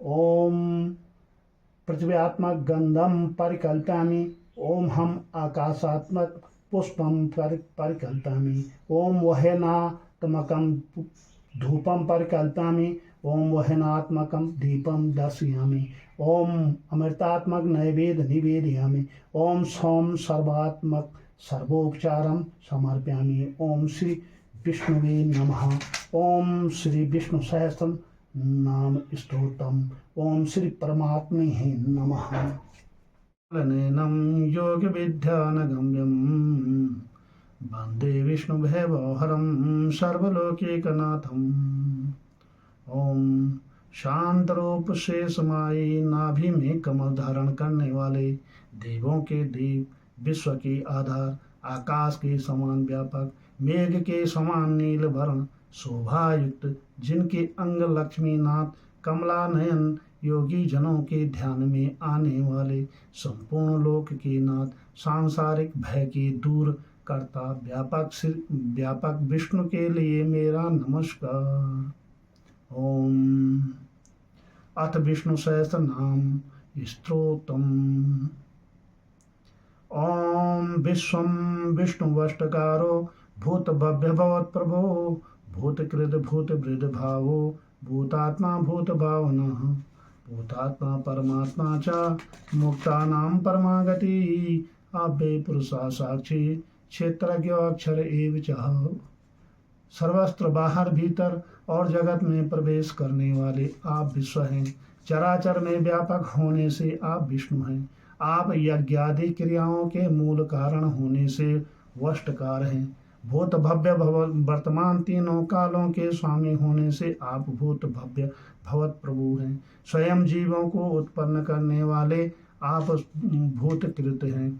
ओम पृथ्व्यात्मक गंधम परिकल्पयामि। ओम हम आकाशात्मक पुष्पम परिकल्पयामि। ओम वहेनात्मकं धूपम परिकल्पयामि। ओम वहेनात्मकं दीपम दर्शयामि। ओम अमृतात्मक नैवेद्य निवेदयामि। ओम सोम सर्वात्मक सर्वोपचारम समर्पयामि। ओम श्री विष्णुवे नमः। ओम श्री विष्णु सहस्त्र नाम स्तोत्रम। ओम श्री परमात्मे नमः। नैनं योग विद्यानगम्यं वंदे विष्णु भैवहरं सर्वलोकैकनाथम्। ओम शांत रूप से समाये नाभि में कमल धारण करने वाले, देवों के देव, विश्व के आधार, आकाश के समान व्यापक, मेघ के समान नील वर्ण, शोभायुक्त, जिनके अंग लक्ष्मीनाथ कमला नयन, योगी जनों के ध्यान में आने वाले, संपूर्ण लोक के नाथ, सांसारिक भय के दूर करता, व्यापक विष्णु के लिए मेरा नमस्कार। ओम अथ विष्णु सहस्त्र नाम स्तोत्रम। ओम विश्वं विष्णुवष्टकारो भूत भव्य भवत प्रभो, भूतकृत भूत वृद्ध भावो, भूतात्मा भूत भावनः, भूतात्मा परमात्मा च मुक्तानां परमागति, अव्यय पुरुषा साक्षी क्षेत्रज्ञ अक्षर एव च। सर्वस्त्र बाहर भीतर और जगत में प्रवेश करने वाले आप विश्व हैं। चराचर में व्यापक होने से आप विष्णु हैं। आप यज्ञादि क्रियाओं के मूल कारण होने से वष्टकार हैं। भूत भव्य वर्तमान तीनों कालों के स्वामी होने से आप भूत भव्य भवत प्रभु हैं। स्वयं जीवों को उत्पन्न करने वाले आप भूतकृत हैं।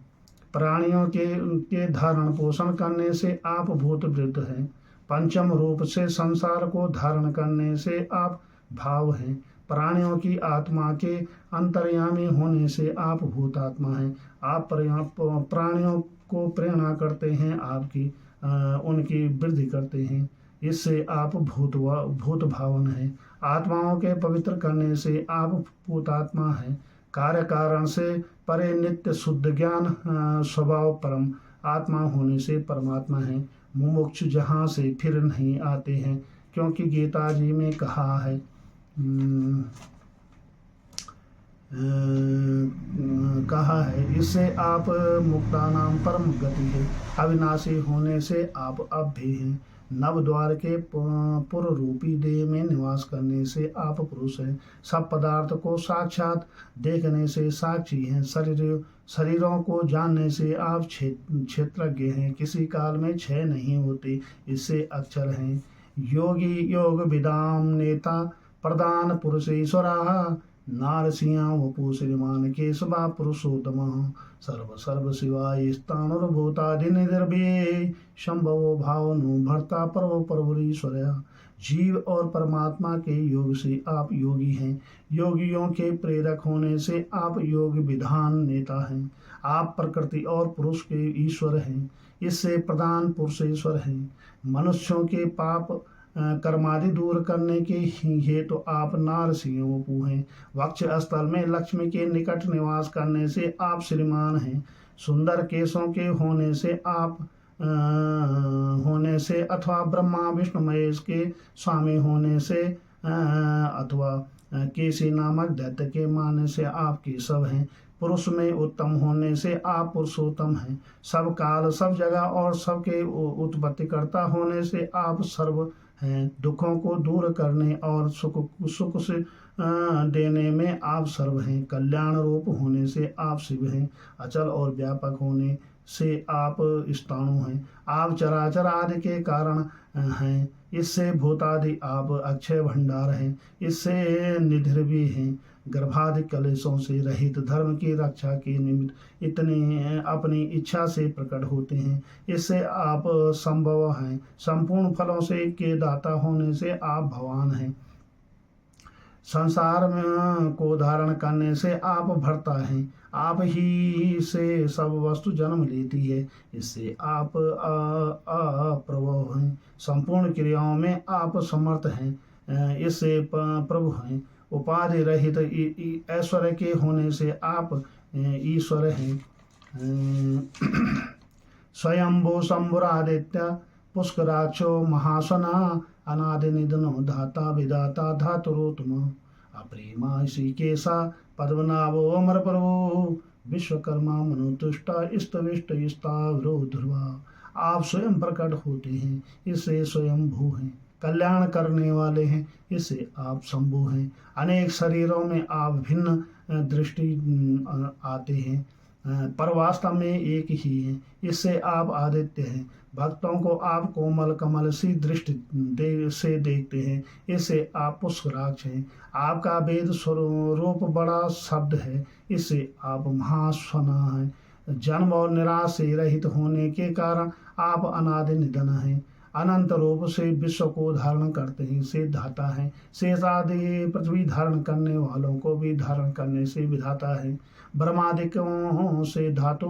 प्राणियों के धारण पोषण करने से आप भूत वृद्ध हैं। पंचम रूप से संसार को धारण करने से आप भाव हैं। प्राणियों की आत्मा के अंतर्यामी होने से आप भूतात्मा हैं। आप प्राणियों को प्रेरणा करते हैं, उनकी वृद्धि करते हैं, इससे आप भूत भावन हैं। आत्माओं के पवित्र करने से आप भूतात्मा हैं। कार्य कारण से परे नित्य शुद्ध ज्ञान स्वभाव परम आत्मा होने से परमात्मा है। मुमुक्षु जहाँ से फिर नहीं आते हैं, क्योंकि गीता जी में कहा है इससे आप मुक्तानाम परम गति है। अविनाशी होने से आप अब भी हैं। नव द्वार के पुर रूपी देह में निवास करने से आप पुरुष हैं। सब पदार्थ को साक्षात देखने से साक्षी हैं। शरीरों को जानने से आप क्षेत्रज्ञ हैं। किसी काल में क्षय नहीं होते, इससे अक्षर हैं। योगी योग विदाम नेता प्रधान पुरुषेश्वरा, नारसिंह वपु श्रीमान केशवा पुरुषोत्तम, सर्व शिवाय स्थानुर्भूतादि निर्भय, शंभवो भावनु भर्ता पर्वरीश्वर्या। जीव और परमात्मा के योग से आप योगी हैं। योगियों के प्रेरक होने से आप योग विधान नेता हैं। आप प्रकृति और पुरुष के ईश्वर हैं, इससे प्रधान पुरुषेश्वर हैं। मनुष्यों के पाप कर्मादि दूर करने के हेतु आप नारसिंह वपु हैं। वक्ष स्थल में लक्ष्मी के निकट निवास करने से आप श्रीमान हैं। सुंदर केशों के होने से अथवा ब्रह्मा विष्णु महेश के स्वामी होने से अथवा केसी नामक दैत्य के माने से आप केशव हैं। पुरुष में उत्तम होने से आप पुरुषोत्तम हैं। सब काल सब जगह और सबके उत्पत्ति करता होने से आप सर्व हैं। दुखों को दूर करने और सुख से देने में आप सर्व हैं। कल्याण रूप होने से आप शिव हैं। अचल और व्यापक होने से आप स्थाणु हैं। आप चराचर आदि के कारण हैं, इससे भूतादि आप अक्षय भंडार हैं। इससे निधि भी हैं। गर्भादि कलेशों से रहित धर्म की रक्षा के निमित्त इतने अपनी इच्छा से प्रकट होते हैं। इससे आप संभव हैं। संपूर्ण फलों से के दाता होने से आप भगवान हैं। संसार में को धारण करने से आप भरता हैं। आप ही से सब वस्तु जन्म लेती है, इससे आप अप्रभव हैं। संपूर्ण क्रियाओं में आप समर्थ हैं। इससे प्रभु हैं। उपाधि रहित ऐश्वर्य के होने से आप ईश्वर हैं। स्वयंभू शंभुरादित्य पुष्कराक्षो महासना अनादि निधनो धाता विधाता धातुरोत्तम अप्रेमा ऋषिकेशा पद्मनाभो अमर प्रभु विश्वकर्मा मनुतुष्टा स्तविष्ट स्थावरो ध्रुवा। आप स्वयं प्रकट होते हैं, इससे स्वयं भू हैं। कल्याण करने वाले हैं, इससे आप शंभु हैं। अनेक शरीरों में आप भिन्न दृष्टि आते हैं, पर वास्तव में एक ही हैं। इससे आप आदित्य हैं। भक्तों को आप कोमल कमल सी दृष्टि से देखते हैं, इससे आप पुष्कराक्ष हैं। आपका वेद स्वरूप बड़ा शब्द है, इससे आप महास्वना हैं। जन्म और निराश से रहित होने के कारण आप अनादि निधन हैं। अनंत रूप से विश्व को धारण करते हैं, से धाता है। शेष आदि पृथ्वी धारण करने वालों को भी धारण करने से विधाता है। ब्रह्मादिकों से धातु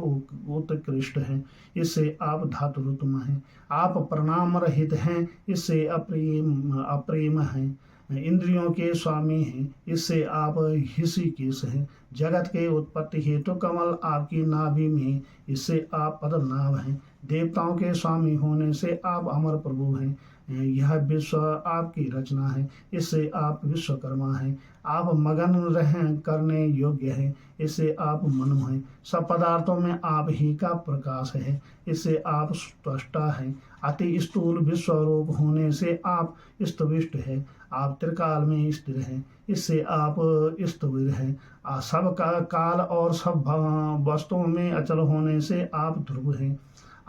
उत्कृष्ट हैं, इससे आप धातुरुत्तम हैं। आप प्रणाम रहित हैं, इससे अप्रेम हैं। इंद्रियों के स्वामी हैं, इससे आप ऋषिकेश हैं। जगत के उत्पत्ति हेतु कमल आपकी नाभि में, इससे आप पद्मनाभ हैं। देवताओं के स्वामी होने से आप अमर प्रभु हैं। यह विश्व आपकी रचना है, इससे आप विश्वकर्मा हैं। आप मगन रह करने योग्य हैं, इससे आप मनु हैं। सब पदार्थों में आप ही का प्रकाश है, इससे आप त्वष्टा हैं। अति स्थूल विश्वरूप होने से आप स्तविष्ट हैं। आप त्रिकाल में स्थिर हैं, इससे आप स्थिर हैं। सब का काल और सब वस्तुओं में अचल होने से आप ध्रुव हैं।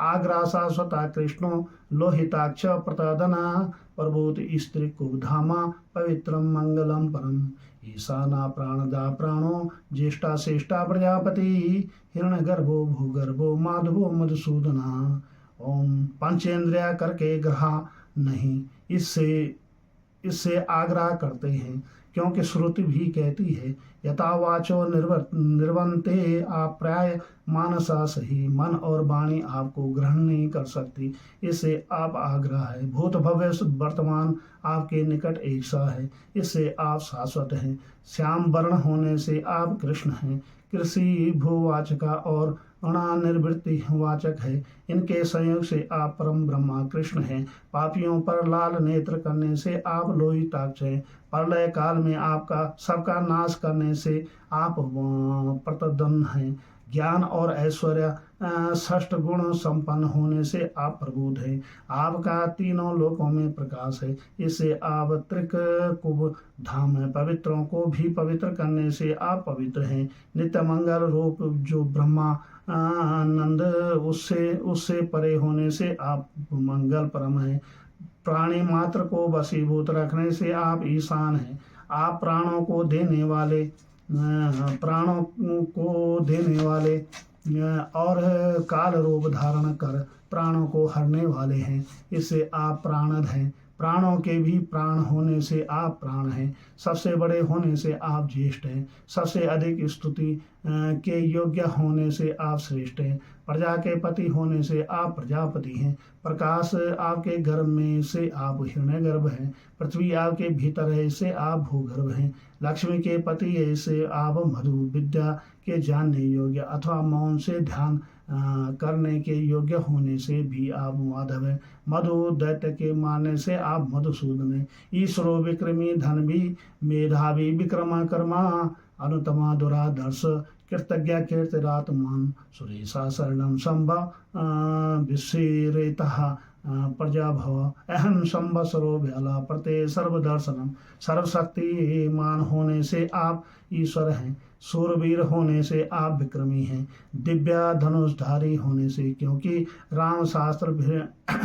आग्रासा स्वता कृष्णो लोहिताक्ष प्रतदना प्रभूत स्त्री कुधामा पवित्रम मंगलम परम ईशाना प्राणदा प्राणो ज्येष्ठा श्रेष्ठा प्रजापति हिरण्यगर्भो भूगर्भो माधवो मधुसूदना। ओम पंचेंद्रिया करके ग्रहा नहीं, इससे आग्रह करते हैं, क्योंकि श्रुति भी कहती है यथावाचो निर्वंते आप प्राय मानसा सही। मन और वाणी आपको ग्रहण नहीं कर सकती, इससे आप आग्रह है। भूत भविष्य वर्तमान आपके निकट एक सा है, इससे आप शाश्वत हैं। श्याम वर्ण होने से आप कृष्ण हैं। कृषि भूवाचका और अणानिर्वृत्ति वाचक है, इनके संयोग से आप परम ब्रह्मा कृष्ण हैं। पापियों पर लाल नेत्र करने से आप लोहिताक्ष हैं। प्रलय काल में आपका सबका नाश करने से आप प्रतदन हैं। ज्ञान और ऐश्वर्य षष्ठ गुण संपन्न होने से आप प्रबुद्ध हैं। आपका तीनों लोकों में प्रकाश है, इससे आप त्रिकुब धाम है। पवित्रों को भी पवित्र करने से आप पवित्र हैं। नित्य मंगल रूप जो ब्रह्मा आनंद उससे परे होने से आप मंगल परम हैं। प्राणी मात्र को वशीभूत रखने से आप ईशान हैं। आप प्राणों को देने वाले और काल रूप धारण कर प्राणों को हरने वाले हैं, इससे आप प्राणद हैं। प्राणों के भी प्राण होने से आप प्राण हैं। सबसे बड़े होने से आप ज्येष्ठ हैं। सबसे अधिक स्तुति के योग्य होने से आप श्रेष्ठ हैं। प्रजा के पति होने से आप प्रजापति हैं। प्रकाश आपके गर्भ में से आप हिरण्यगर्भ हैं। पृथ्वी आपके भीतर है, इससे आप भूगर्भ हैं। लक्ष्मी के पति है, इससे आप मधु विद्या के जानने योग्य अथवा मौन से ध्यान करने के योग्य होने से भी आप माधव हैं। मधु दैत्य के मारने से आप मधुसूदन हैं। ईश्वरो विक्रमी धन भी मेधावी विक्रमा कर्मा अनुतमा दुरादर्श कृतज्ञ कीर्तिरात्मान सुरेशा शरणम संभा विश्वेरेतः प्रजाभव अहम संवत्सरो भ्याला प्रते सर्वदर्शनम। सर्वशक्तिमान होने से आप ईश्वर हैं। सूरवीर होने से आप विक्रमी हैं। दिव्या धनुषधारी होने से, क्योंकि राम शास्त्र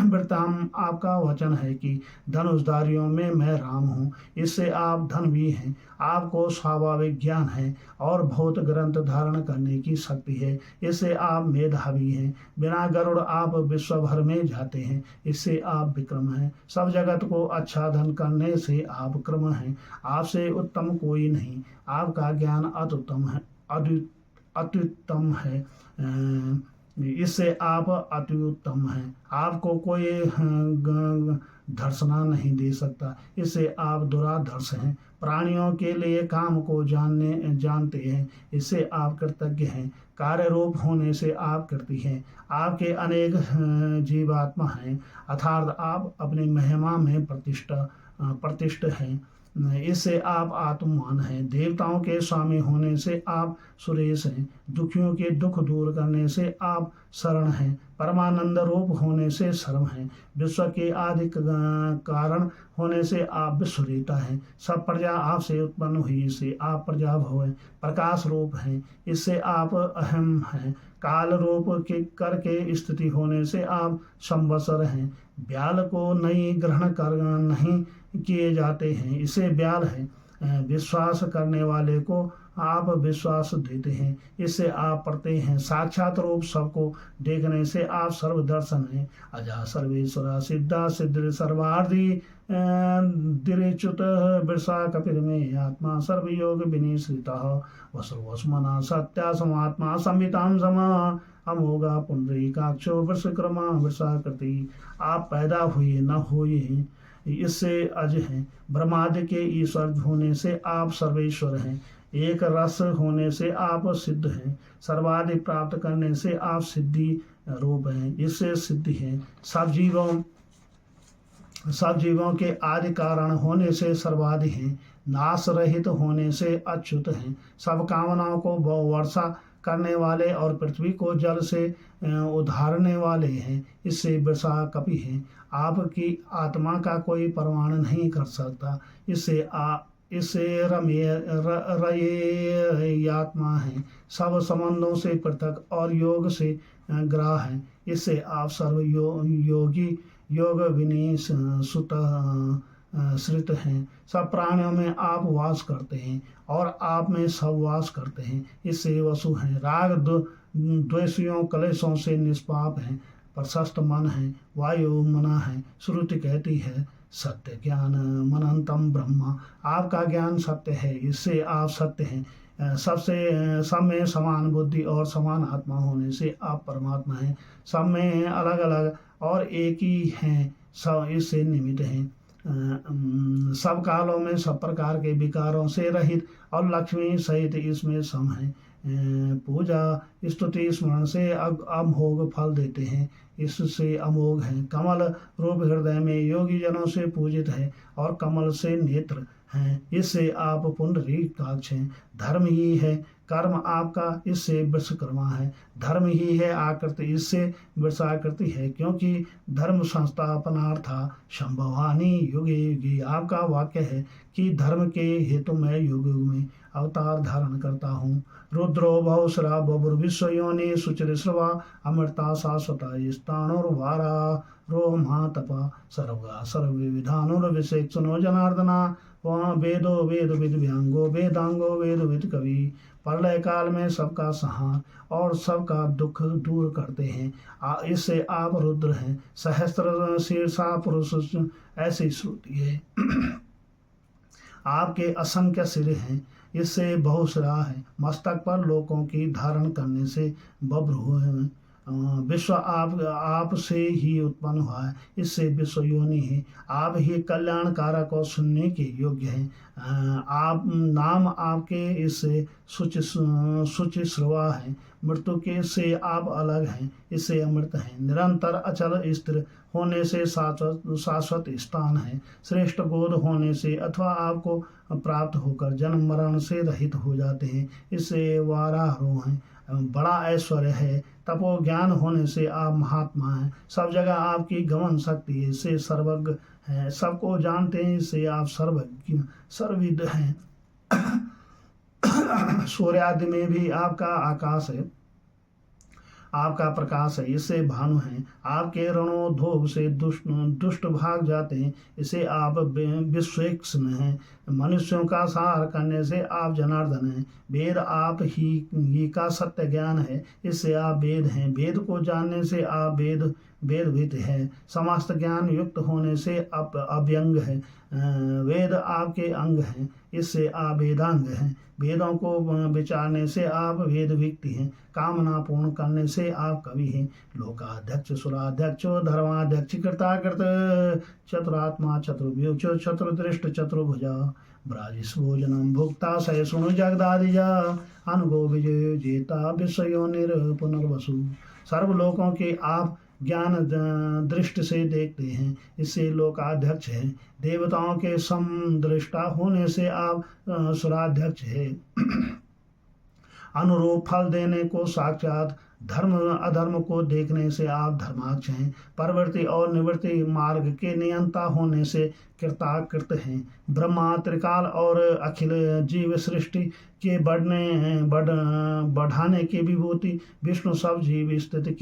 वृताम आपका वचन है कि धनुषधारियों में मैं राम हूँ, इससे आप धन भी हैं। आपको स्वाभाविक ज्ञान है और बहुत ग्रंथ धारण करने की शक्ति है, इससे आप मेधावी हैं। बिना गरुड़ आप विश्व भर में जाते हैं, इससे आप विक्रम हैं। सब जगत को अच्छा धन करने से आप क्रम हैं। आपसे उत्तम कोई नहीं। आपका ज्ञान अत्युत्तम है, अत्युत्तम है, इससे आप अत्युत्तम हैं। आपको कोई धर्षना नहीं दे सकता, इससे आप दुराधर्ष हैं। प्राणियों के लिए काम को जानते हैं, इससे आप कृतज्ञ हैं। कार्य रूप होने से आप कृति हैं। आपके अनेक जीवात्मा हैं, अर्थात आप अपनी महिमा में प्रतिष्ठ हैं, इससे आप आत्मवान हैं। देवताओं के स्वामी होने से आप सुरेश हैं। दुखियों के दुख दूर करने से आप शरण हैं। परमानंद रूप होने से शर्म हैं। विश्व के आदि कारण होने से आप विश्वरेता हैं। सब प्रजा आपसे उत्पन्न हुई, इससे आप प्रजा भव हैं। प्रकाश रूप हैं, इससे आप अहम हैं। काल रूप के करके स्थिति होने से आप संवत्सर हैं। ब्याल को नई ग्रहण कर नहीं किए जाते हैं, इसे ब्याल है। विश्वास करने वाले को आप विश्वास देते हैं, इससे आप पढ़ते हैं। साक्षात रूप सबको देखने से आप सर्वदर्शन हैं। अजा सर्वेश्वरा सिद्धा सिद्धि सर्वार्धी दिरेच्युत बिरसा कपिल में आत्मा सर्वयोग विनिश्रिता वसुवस्मना सत्या समात्मा संहिताम समा अमोगा पुंडरीकाक्षो वृषक्रमा वृषाकृति। आप पैदा हुए न हुए हैं, इससे अज हैं। ब्रह्मादि के ईश्वर होने से आप सर्वेश्वर हैं। एक रस होने से आप सिद्ध हैं। सर्वादि प्राप्त करने से आप सिद्धि रूप हैं, इससे सिद्धि हैं। सब जीवों के आदि कारण होने से सर्वादि हैं। नाश रहित होने से अच्युत हैं। सब कामनाओं को वर्षा करने वाले और पृथ्वी को जल से उधारने वाले हैं, इससे वृषा कपि हैं। आपकी आत्मा का कोई प्रमाण नहीं कर सकता, इससे रये आत्मा है। सब संबंधों से पृथक और योग से ग्राह है, इससे आप सर्व योगी योग विनीत श्रित हैं। सब प्राणियों में आप वास करते हैं और आप में सब वास करते हैं, इससे वसु हैं। राग द्वेषियों कलेशों से निष्पाप हैं, प्रशस्त मन है, वायु मना है। श्रुति कहती है सत्य ज्ञान मनंतम ब्रह्मा। आपका ज्ञान सत्य है, इससे आप सत्य हैं। सब में समान बुद्धि और समान आत्मा होने से आप परमात्मा हैं। सब में अलग अलग और एक ही हैं, सब इससे निमित्त हैं। सब कालों में सब प्रकार के विकारों से रहित और लक्ष्मी सहित इसमें सम है। पूजा स्तुति स्मरण से अमोघ फल देते हैं, इससे अमोघ है। कमल रूप हृदय में योगी जनों से पूजित है और कमल से नेत्र हैं, इससे आप पुंडरीकाक्ष हैं। धर्म ही है कर्म आपका, इससे विश्वकर्मा है। धर्म ही है आकृति, इससे वृषाकृति है, क्योंकि धर्म संस्थापनार्था संभवानी युगे युगे। आपका वाक्य है कि धर्म के हेतु मैं युग युग में अवतार धारण करता हूँ। रुद्रो बहुश्रा बभुर्विश्व योनि सुचिरश्रवा अमृता शाश्वता स्थाणुर्वारा रोमातपा सर्वगा सर्वविधानुर्विशेक्षणो जनार्दना वहाँ वेदो वेद विद व्यांगो वेदांगो वेद विद कवि। प्रलय काल में सबका संहार और सबका दुख दूर करते हैं, इससे आप रुद्र हैं। सहस्त्र शीर्षा पुरुष ऐसी श्रुति है। आपके असंख्य सिर हैं, इससे बहुश्रा है। मस्तक पर लोकों की धारण करने से बब्र हुए हैं। विश्व आप से ही उत्पन्न हुआ है, इससे विश्व योनि है। आप ही कल्याण कारक और सुनने के योग्य हैं। आप नाम आपके इससे शुचि श्रवा है। मृत्यु के से आप अलग हैं, इससे अमृत हैं। निरंतर अचल स्थिर होने से शाश्वत स्थान है। श्रेष्ठ बोध होने से अथवा आपको प्राप्त होकर जन्म मरण से रहित हो जाते हैं, इससे वारारोह हैं। बड़ा ऐश्वर्य है। तपो ज्ञान होने से आप महात्मा हैं। सब जगह आपकी गमन शक्ति है, इससे सर्वज्ञ है। सबको जानते हैं, इससे आप सर्वज्ञ सर्वविद हैं। सूर्यादि में भी आपका आकाश है, आपका प्रकाश है, इससे भानु है। आपके रणोद्योग से दुष्ट भाग जाते हैं, इसे आप विश्वेक्षण हैं। मनुष्यों का सहार करने से आप जनार्दन हैं। वेद आप ही का सत्य ज्ञान है, इससे आप वेद हैं। वेद को जानने से आप वेदवित है। समस्त ज्ञान युक्त होने से आप अव्यंग है। वेद आपके अंग हैं, इससे आप वेदांग हैं। वेदों को विचारने से आप वेद व्यक्ति हैं। कामना पूर्ण करने से आप कवि हैं। लोकाध्यक्ष सुराध्यक्ष धर्माध्यक्ष कृताकृत चतुरात्मा चतुर्व्यूच चतुर्दृष्ट चतुर्भुजा ब्राजिस भोजनम भुक्ता सहिष्णु जगदादिजा अनुगो विजय जेता विश्वयोनिर पुनर्वसु। सर्वलोकों के आप ज्ञान दृष्टि से देखते हैं, इससे लोकाध्यक्ष हैं। देवताओं के समदृष्टा होने से आप सुराध्यक्ष हैं। अनुरूप फल देने को साक्षात धर्म अधर्म को देखने से आप धर्माक्ष हैं। प्रवृत्ति और निवृत्ति मार्ग के नियंता होने से कृताकृत हैं। ब्रह्मा त्रिकाल और अखिल जीव सृष्टि के बढ़ाने की विभूति विष्णु सब जीव स्थिति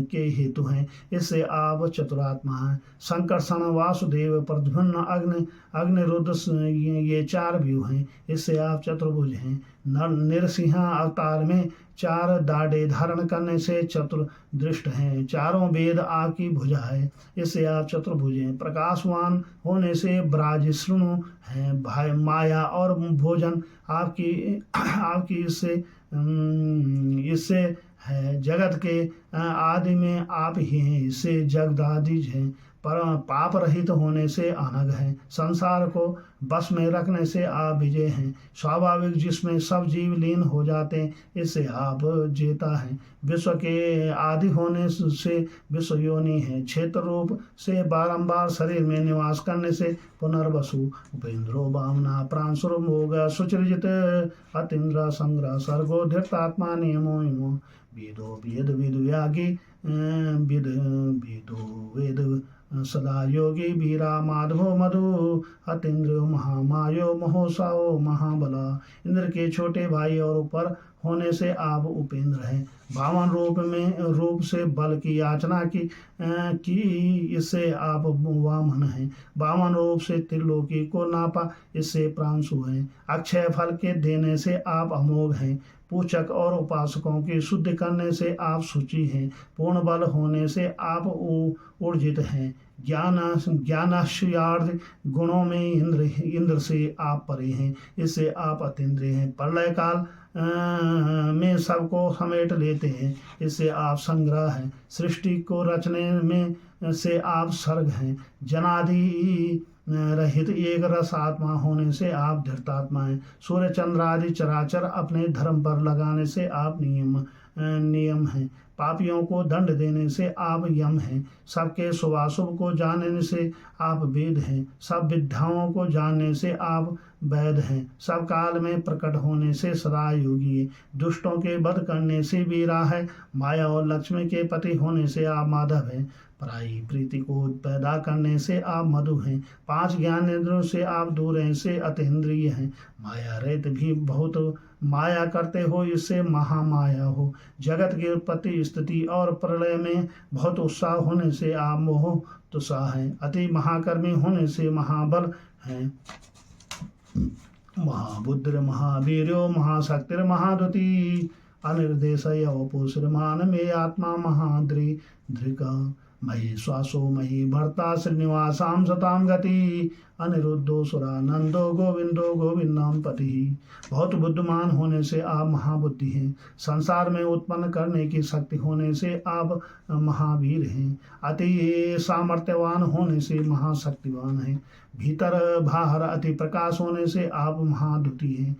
के हेतु हैं, इससे आप चतुरात्मा हैं। संकर्षण वासुदेव प्रद्युम्न अग्निरुद्र ये चार व्यू हैं, इससे आप चतुर्भुज हैं। नरसिंह अवतार में चार दाढ़े धारण करने से चतुर्दृष्ट हैं। चारों वेद आपकी भुजा है, इससे आप चतुर्भुज हैं। प्रकाशवान होने से ब्राजिष्णु हैं। भाई माया और भोजन आपकी इससे है। जगत के आदि में आप ही हैं, इससे जगदादिज हैं। पर पाप रहित होने से अनग हैं। संसार को बस में रखने से आप विजय हैं। स्वाभाविक जिसमें सब जीव लीन हो जाते हैं, इससे आप जेता हैं। विश्व के आदि होने से विश्व योनि है। क्षेत्र रूप से बारंबार शरीर में निवास करने से पुनर्वसु। उपेंद्रो बामना प्रांशुर होगा सुचरिजित अतीन्द्र संग्रह सर्गो धृतात्मा नियमो इमो वेदो वेद विदुयागी वेद सदा योगी वीरा माधवो मधु अतीन्द्र महामायो महोत्साओ महाबला। इंद्र के छोटे भाई और ऊपर होने से आप उपेंद्र हैं। वामन रूप से बल की याचना की इससे आप वामन हैं। वामन रूप से त्रिलोकी को नापा, इससे प्रांशु हैं। अक्षय फल के देने से आप अमोघ हैं। पूछक और उपासकों की शुद्ध करने से आप शुचि हैं। पूर्ण बल होने से आप ऊर्जित हैं। ज्ञानाश्रयार्थ गुणों में इंद्र से आप परे हैं, इससे आप अतीन्द्रिय हैं। प्रलय काल में सबको समेट लेते हैं, इससे आप संग्रह हैं। सृष्टि को रचने में से आप सर्ग हैं। जनादि रहित एक रस आत्मा होने से आप धृतात्मा हैं। सूर्य चंद्र आदि चराचर अपने धर्म पर लगाने से आप नियम हैं। पापियों को दंड देने से आप यम हैं। सबके शुभाशुभ को जानने से आप वेद हैं। सब विद्याओं को जानने से आप वैद हैं। सब काल में प्रकट होने से सदा योगी है। दुष्टों के वध करने से वीरा है। माया और लक्ष्मी के पति होने से आप माधव हैं। पराई प्रीति को पैदा करने से आप मधु हैं। 5 ज्ञानेंद्रियों से आप दूर हैं, से अतीन्द्रिय हैं। माया रहित भी बहुत माया करते हो, इससे महामाया हो। जगत की उत्पत्ति स्थिति और प्रलय में बहुत उत्साह होने से आप मोह तुषा हैं। अति महाकर्मी होने से महाबल हैं। महाबुद्धिर महावीर्यो महाशक्तिर महाद्युति अनिर्देशय वपुश्रीमान मे आत्मा महाद्रिका मही श्वासो मही भर्ता श्रीनिवासाम सताम गति अनिरुद्धो सुरानंदो गोविंदो गोविंदम पति। बहुत बुद्धिमान होने से आप महाबुद्धि हैं। संसार में उत्पन्न करने की शक्ति होने से आप महावीर हैं। अति सामर्थ्यवान होने से महाशक्तिवान हैं। भीतर बाहर अति प्रकाश होने से आप महाद्युति हैं।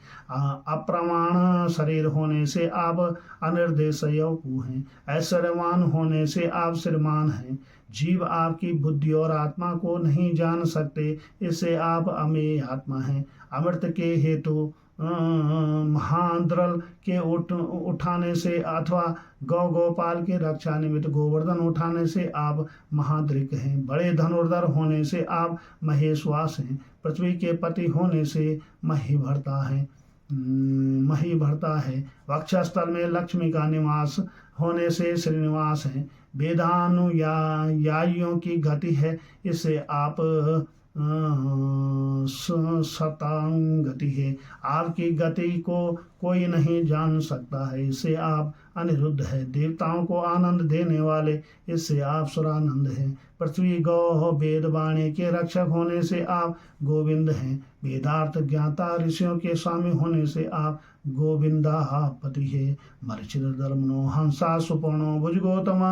अप्रमाण शरीर होने से आप अनिर्देशय हैं। ऐश्वर्यवान होने से आप श्रीमान हैं। जीव आपकी बुद्धि और आत्मा को नहीं जान सकते, इससे आप अमेय आत्मा हैं। अमृत के हेतु महाद्रल के उठाने से अथवा गोपाल के रक्षा निमित्त गोवर्धन उठाने से आप महाद्रिक हैं। बड़े धनुर्धर होने से आप महेश्वास हैं। पृथ्वी के पति होने से मही भरता है। वक्षस्थल में लक्ष्मी का निवास होने से श्रीनिवास हैं। वेदानुयायियों की गति है, इससे आप सतांग गति है। आपकी गति को कोई नहीं जान सकता है, इससे आप अनिरुद्ध है। देवताओं को आनंद देने वाले, इससे आप सुरानंद हैं। पृथ्वी गौ वेद वाणी के रक्षक होने से आप गोविंद हैं। वेदार्थ ज्ञाता ऋषियों के स्वामी होने से आप गोविंदा पति है। मरीचिर धर्मनो हंसा सुपर्णो भुजगोतमा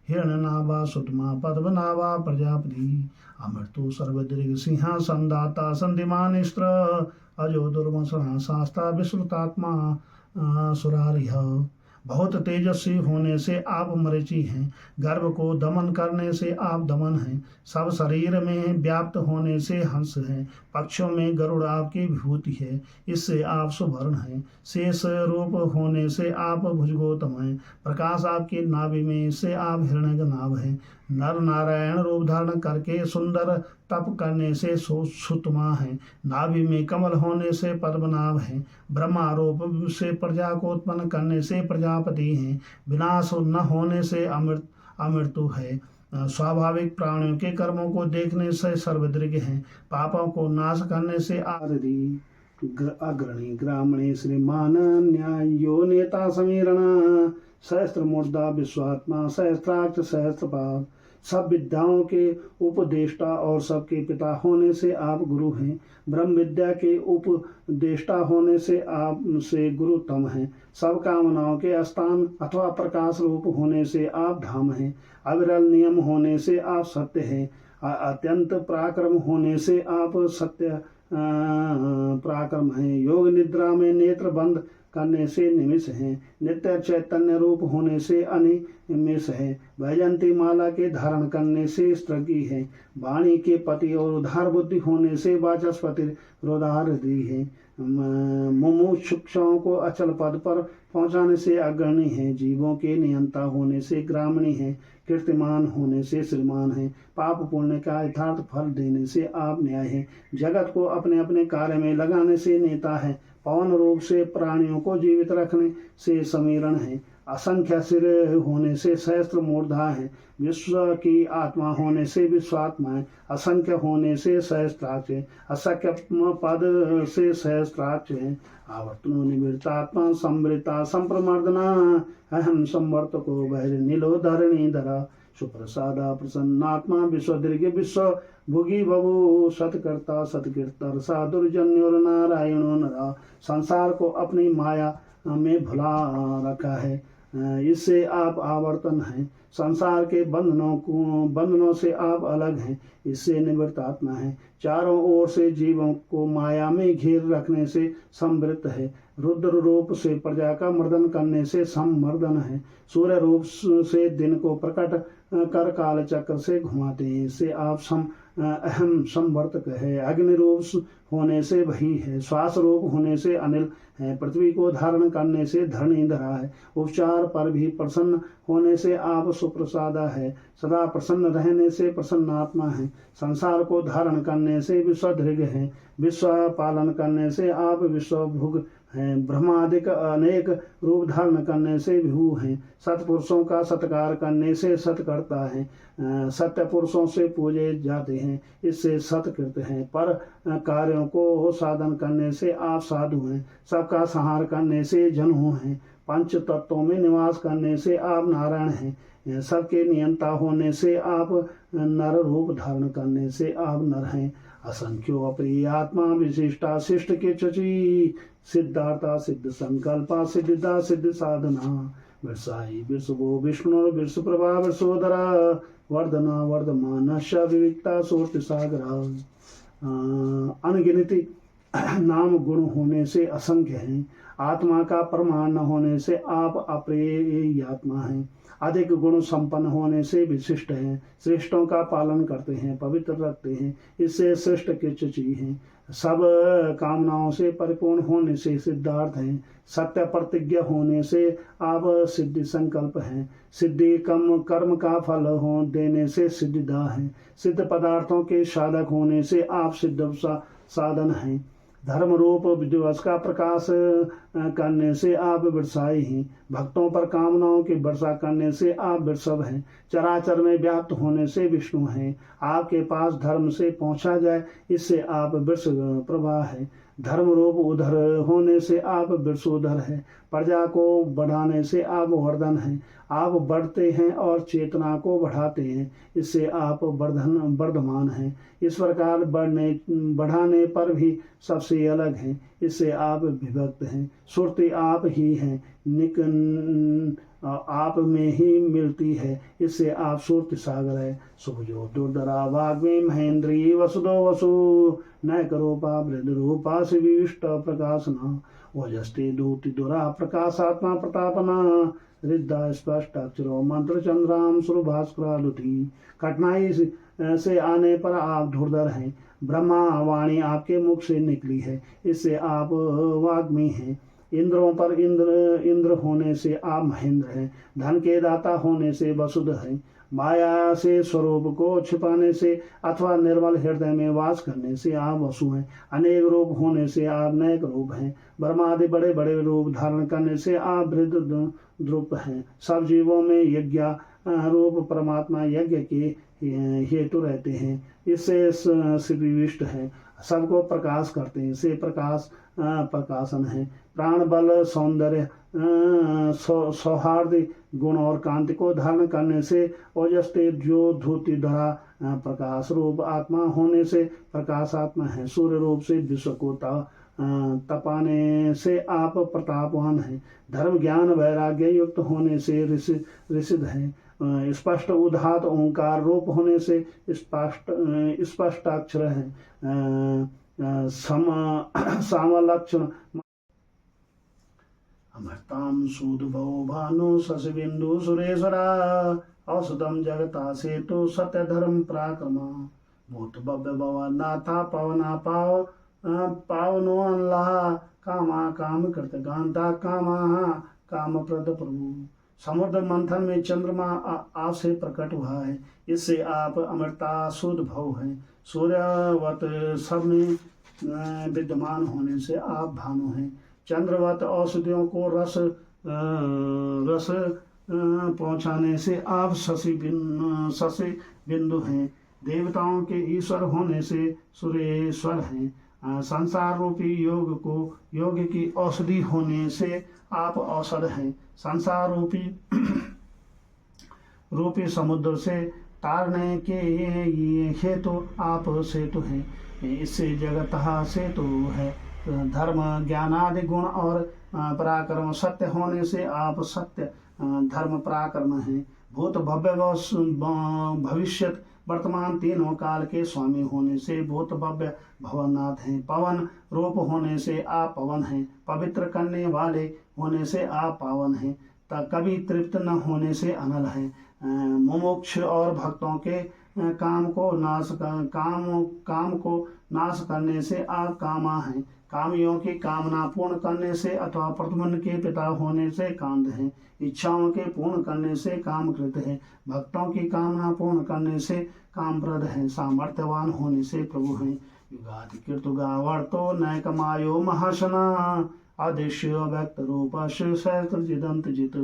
हिरण्यनाभा सुतमा पद्मनाभा प्रजापति अमृतो सर्वदीर्घ सिंहासन दाता संधिमान स्त्र अजो दुर्मसना शास्ता विश्रुतात्मा सुरारिह। बहुत तेजस्वी होने से आप मरीचि हैं। गर्भ को दमन करने से आप दमन हैं। सब शरीर में व्याप्त होने से हंस हैं। पक्षों में गरुड़ आपकी विभूति है, इससे आप सुवर्ण हैं। शेष रूप होने से आप भुजगोतम हैं। प्रकाश आपकी नाभि में, इससे आप हिरण्यनाभ हैं। नर नारायण रूप धारण करके सुंदर तप करने से सुतमा है। नाभि में कमल होने से पद्मनाभ है। ब्रह्मा रूप से प्रजा को उत्पन्न करने से प्रजापति हैं। विनाश न होने से अमृत्यु है। स्वाभाविक प्राणियों के कर्मों को देखने से सर्वदृग हैं। पापों को नाश करने से आदि अग्रणी ग्रामणी श्रीमान न्यायो नेता समीरण सहस्त्र मूर्धा विश्वात्मा सहस्त्राक्ष सहस्त्रपाद। सब विद्याओं के उपदेष्टा और सबके पिता होने से आप गुरु हैं। ब्रह्म विद्या के उपदेष्टा होने से आप से गुरुतम हैं। सब कामनाओं के स्थान अथवा प्रकाश रूप होने से आप धाम हैं। अविरल नियम होने से आप सत्य हैं। अत्यंत पराक्रम होने से आप सत्य पराक्रम हैं। योग निद्रा में नेत्र बंद करने से निमिष हैं। नित्य चैतन्य रूप होने से अनिमिष है। वैजंती माला के धारण करने से स्त्रगी है। वाणी के पति और उदार बुद्धि होने से वाचस्पति रोदार हृदय है। मुमुक्षुओं को अचल पद पर पहुंचाने से अग्रणी है। जीवों के नियंता होने से ग्रामणी है। कीर्तिमान होने से श्रीमान है। पाप पुण्य का यथार्थ फल देने से आप न्याय है। जगत को अपने अपने कार्य में लगाने से नेता है। पवन रूप से प्राणियों को जीवित रखने से समीरण है। असंख्य सिर होने से सहस्त्र मूर्धा है। विश्व की आत्मा होने से विश्वात्मा है। असंख्य होने से सहस्त्राक्ष है। असंख्य पद से सहस्त्राक्ष है। आवर्तनो निवृत्तात्मा संवृता संप्रमर्दना अहम संवर्तको बहिर नीलो धरणी धरा सुप्रसादा प्रसन्नात्मा विश्वदीर्घ विश्व भुगी बभु सतकर्ता सतकीर्तर साधुर्जन्योर नारायणो नरा। संसार को अपनी माया में भुला रखा है, इससे आप आवर्तन हैं। संसार के बंधनों से आप अलग हैं, इससे निवृत्त आत्मा है। चारों ओर से जीवों को माया में घेर रखने से संवृत्त है। रुद्र रूप से प्रजा का मर्दन करने से संमर्दन है। सूर्य रूप से दिन को प्रकट कर काल चक्र से घुमाते हैं, इससे आप अहम संवर्तक है। अग्नि रूप होने से वही है। श्वास रूप होने से अनिल है। पृथ्वी को धारण करने से धरणी धरा है। उपचार पर भी प्रसन्न होने से आप सुप्रसादा है। सदा प्रसन्न रहने से प्रसन्नात्मा है। संसार को धारण करने से विश्वदृग है। विश्व पालन करने से आप विश्वभुग हैं। ब्रह्मादिक अनेक रूप धारण करने से विभु हैं। सत्पुरुषों का सत्कार करने से सत्कर्ता है। सत्य पुरुषों से पूजे जाते हैं, इससे सत्कृत हैं। पर कार्यों को साधन करने से आप साधु हैं। सबका संहार करने से जनु हैं। पंच तत्वों में निवास करने से आप नारायण हैं। सबके नियंता होने से आप नर रूप धारण करने से आप नर हैं। असंख्यो अप्रिय आत्मा विशिष्टा शिष्ट के चची सिद्धार्था सिद्ध संकल्पा सिद्धिदा सिद्ध साधना विरसाई विरसुभो विष्णु विरसुप्रभा विरसोदरा वर्धना वर्धमान विविक्ता सूर्ति सागरा। अनगिनती नाम गुण होने से असंख्य हैं। आत्मा का प्रमाण न होने से आप अप्रिय आत्मा हैं। अधिक गुण संपन्न होने से विशिष्ट हैं। श्रेष्ठों का पालन करते हैं, पवित्र रखते हैं, इससे श्रेष्ठ के चची हैं। सब कामनाओं से परिपूर्ण होने से सिद्धार्थ हैं। सत्य प्रतिज्ञा होने से आप सिद्धि संकल्प हैं। सिद्धि कम कर्म का फल हो देने से सिद्धिदा है। सिद्ध पदार्थों के साधक होने से आप सिद्ध साधन हैं। धर्म रूप दिवस का प्रकाश करने से आप वृषाई हैं। भक्तों पर कामनाओं की वर्षा करने से आप वृषभ हैं। चराचर में व्याप्त होने से विष्णु हैं। आपके पास धर्म से पहुंचा जाए इससे आप वृष प्रभा है। धर्म रूप उधर होने से आप वृषोधर हैं। प्रजा को बढ़ाने से आप वर्धन हैं। आप बढ़ते हैं और चेतना को बढ़ाते हैं, इससे आप वर्धमान हैं। इस प्रकार बढ़ाने पर भी सबसे अलग हैं, इससे आप विभक्त हैं। सुरति आप ही हैं, निक आप में ही मिलती है, इससे आप सुरति सागर है। सुभजो दुर्धरा वाग्मी महेंद्री वसुदो वसु न करूपा वृद्ध रूपा शिविष्ट प्रकाशना वजस्ते दूति दुरा प्रकाशात्मा प्रतापना रिद्धा स्पष्ट अक्षरो मंत्र चंद्राम सुरभास्करालुति। कठिनाई से आने पर आप धुरधर हैं। ब्रह्मा वाणी आपके मुख से निकली है, इससे आप वाग्मी हैं। इंद्रों पर इंद्र होने से आप महेंद्र हैं। धन के दाता होने से वसुध हैं। माया से स्वरूप को छिपाने से अथवा निर्मल हृदय में वास करने से आप वसु हैं। अनेक रूप होने से आप नैक रूप हैं। ब्रह्मादि बड़े बड़े रूप धारण करने से आप वृद्ध द्रुप हैं। सब जीवों में यज्ञ रूप परमात्मा यज्ञ के हेतु रहते हैं, इससे श्रीविष्ट है। सबको प्रकाश करते हैं, से प्रकाश प्रकाशन है। प्राण बल सौंदर्य सौहार्द गुण और कांति को धारण करने से ओजस्ते जो धूति धरा प्रकाश रूप आत्मा होने से प्रकाश आत्मा है। सूर्य रूप से विश्व को तपाने से आप प्रतापवान हैं। धर्म ज्ञान वैराग्य युक्त होने से ऋषिद है। स्पष्ट उदात ओंकार रूप होने से स्पष्टाक्षर है। सामलक्षण अमृताम सूदभो भानु शशिबिंदु सुरेश्वरा औषधम जगता सेतु सत्य धर्म पराक्रमा भूत भव्य भवन नाथा पवना पावनो अल्लाह कामा काम कृत गांधा कामा काम प्रद प्रभु। समुद्र मंथन में चंद्रमा आप से प्रकट हुआ है, इससे आप अमृता शुद्ध भव हैं। सूर्यवत सब में विद्यमान होने से आप भानु हैं। चंद्रवत औषधियों को रस पहुंचाने से आप शशि बिंदु हैं। देवताओं के ईश्वर होने से सुरेश्वर हैं। संसार रूपी योग की औषधि होने से आप औषध हैं। संसार रूपी समुद्र से तारने के हेतु आप सेतु हैं, इससे जगत सेतु है। धर्म ज्ञानादि गुण और पराक्रम सत्य होने से आप सत्य धर्म पराक्रम हैं। भूत भव्य भविष्यत वर्तमान तीनों काल के स्वामी होने से भूत भव्य भवनाथ हैं। पवन रूप होने से आप पवन हैं। पवित्र करने वाले होने से आप पावन हैं। कभी तृप्त न होने से अनल हैं। मुमुक्ष और भक्तों के काम को नाश करने से आप कामा हैं। कामियों की कामना पूर्ण करने से अथवा प्रद्युम्न के पिता होने से कांद हैं। इच्छाओं के पूर्ण करने से कामकृत है। भक्तों की कामना पूर्ण करने से कामप्रद है। सामर्थ्यवान होने से प्रभु हैं। युगादि कीर्तुगावर्तो नैकमायो महाशना आदेश्य व्यक्त रूप सहस्त्र जिदंत जित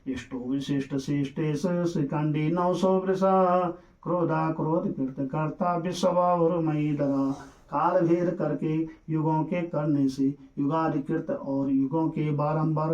इष्टो विशिष्ट श्रेष्ठेश श्रीकांडी 900 वृषा क्रोधा क्रोध कीर्त करता विश्वमयी दरा। काल भेद करके युगों के करने से युगाधिकृत और युगों के बारंबार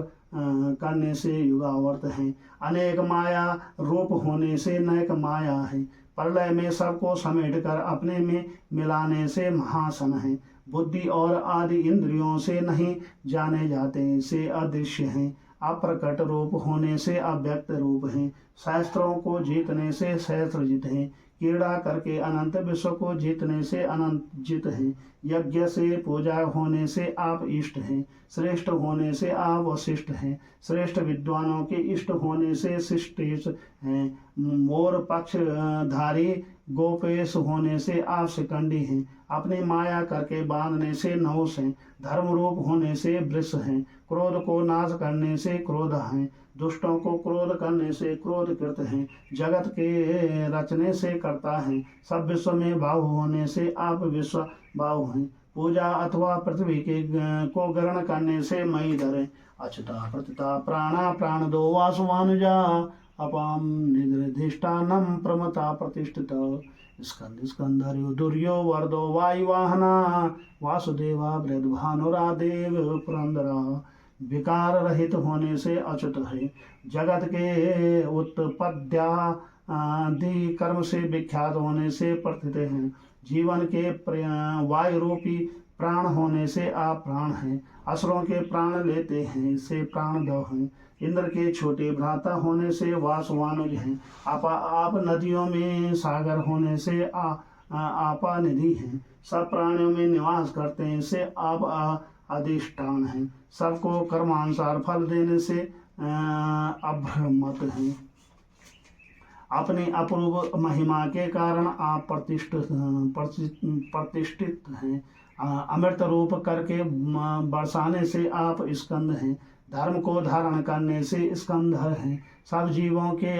करने से युगावर्त है। अनेक माया रूप होने से नैक माया है। प्रलय में सबको समेट कर अपने में मिलाने से महासन है। बुद्धि और आदि इंद्रियों से नहीं जाने जाते से अदृश्य हैं। अप्रकट रूप होने से अव्यक्त रूप हैं। शास्त्रों को जीतने से सहस्त्र जित हैं। क्रीड़ा करके अनंत विश्व को जीतने से अनंत जित हैं। यज्ञ से पूजा होने से आप इष्ट हैं। श्रेष्ठ होने से आप वशिष्ठ हैं। श्रेष्ठ विद्वानों के इष्ट होने से शिष्टेश हैं। मोर पक्ष धारी गोपेश होने से आप शिकंडी हैं। अपनी माया करके बांधने से नहुष हैं। धर्म रूप होने से वृष हैं। क्रोध को नाश करने से क्रोध हैं। दुष्टों को क्रोध करने से क्रोधकृत हैं। जगत के रचने से करता है। सब विश्व में बाहु होने से आप विश्व बाहु हैं। पूजा अथवा पृथ्वी के को ग्रहण करने से मई धरे। अच्युता प्रतिता प्राणा प्राण दो वासुवानुजा अपाम निर्धिष्ठानम प्रमता प्रतिष्ठित। स्कंद स्कंधर्यो दुर्यो वर्दो वायुवाहना वासुदेवा वृद्धभानुरादेव पुरंदरा। विकार रहित होने से अच्युत है, जगत के उत्पत्त्यादि कर्म से विख्यात होने से प्रथित हैं। जीवन के वायु रूपी प्राण होने से आप प्राण हैं, असुरों के प्राण लेते हैं से प्राण दो हैं। इंद्र के छोटे भ्राता होने से वासुवानुज हैं। आप नदियों में सागर होने से आपा निधि हैं। सब प्राणियों में निवास करते हैं से आप अधिष्ठान हैं। सबको कर्मानुसार फल देने से अभ्रमत हैं। अपनी अपूर्व महिमा के कारण आप प्रतिष्ठित हैं। अमृत रूप करके बरसाने से आप स्कंद हैं। धर्म को धारण करने से स्कंधर हैं। सब जीवों के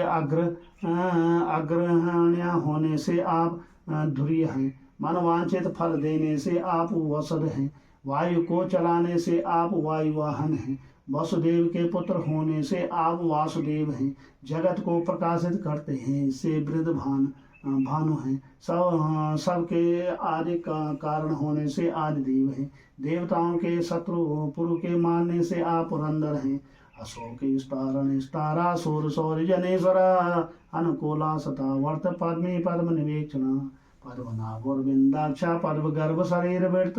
अग्रहण्य होने से आप धुर्य हैं। मनवांछित फल देने से आप वसद हैं। वायु को चलाने से आप वायुवाहन हैं। वसुदेव के पुत्र होने से आप वासुदेव हैं। जगत को प्रकाशित करते हैं से भानु हैं। सबके आदि का कारण होने से आदि देव हैं। देवताओं के शत्रु पुरु के मारने से आप पुरंदर हैं। अशोक स्तारा सूर सौर जनेश्वरा अनुकूला सता वर्त पद्मी पद्म निवेक्षणा पद्मनाभोर्विंदाक्षा पद्म गर्भ शरीर वृत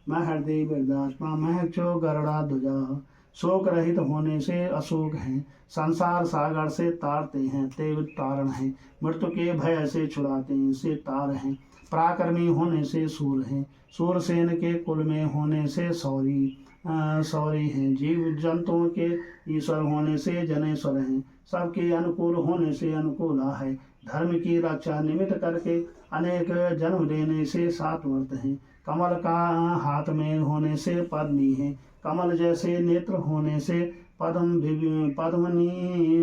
महर्दि वृद्धात्मा महक्षो गरुड़ा ध्वजा। शोक रहित होने से अशोक हैं। संसार सागर से तारते हैं ते तारण हैं। मृत्यु के भय से छुड़ाते हैं से तार हैं। पराक्रमी होने से सूर हैं। सूरसेन के कुल में होने से सौरी हैं। जीव जंतुओं के ईश्वर होने से जनेश्वर हैं। सबके अनुकूल होने से अनुकूला है। धर्म की रक्षा निमित्त करके अनेक जन्म देने से सात्वर्त हैं। कमल का हाथ में होने से पद्मी है। कमल जैसे नेत्र होने से पद्मनी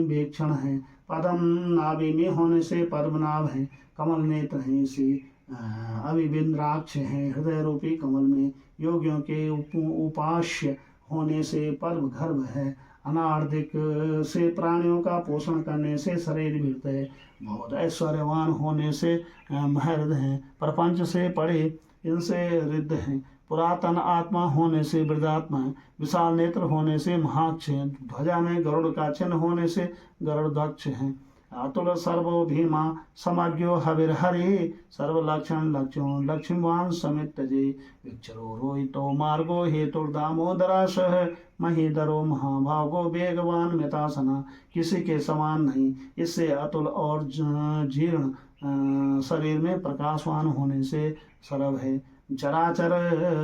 वेक्षण है। पद्म नाभि में होने से पद्मनाभ है। कमल नेत्र हैं से अभिबिंद्राक्ष है। हृदय रूपी कमल में योगियों के उपास्य होने से पद्म गर्भ है। अनार्दिक से प्राणियों का पोषण करने से शरीर भिड़ते है। बहुत ऐश्वर्यवान होने से महर्द हैं। प्रपंच से पड़े इनसे रिद्ध हैं। पुरातन आत्मा होने से वृद्धात्मा है। विशाल नेत्र होने से महाक्ष है। ध्वजा में गरुड़ का चिन्ह होने से गरुड़ध्वज है। अतुल सर्वो भीमा समज्ञो हविर्हरि सर्वलक्षण लक्ष्यो लक्ष्मीवान समित जे विक्षरो रोहितो मार्गो हेतुर्दामोदराश महीधरो महाभागो वेगवान मितासना। किसी के समान नहीं, इससे अतुल और जीर्ण शरीर में प्रकाशवान होने से सरव है। चराचर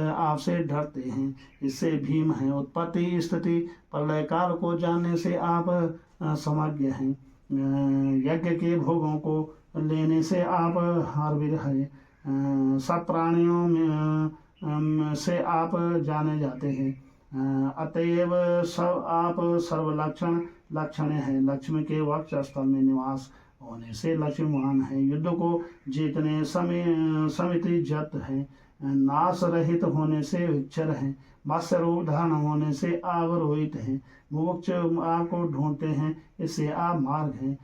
आपसे डरते हैं, इससे भीम है। उत्पत्ति स्थिति प्रलय काल को जानने से आप समज्ञ हैं। यज्ञ के भोगों को लेने से आप हारवीर हैं। सब प्राणियों में से आप जाने जाते हैं। अतएव सब आप सर्वलक्षण लक्षण है। लक्ष्मी के वक्ष स्थल में निवास होने से लक्ष्मीवान है। युद्ध को जीतने समिति जत है। नाश रहित होने से विक्षर है। मत्स्य रूप धारण होने से आप रोहित हैं। मुमुक्ष आपको ढूंढते हैं, इससे आप मार्ग हैं।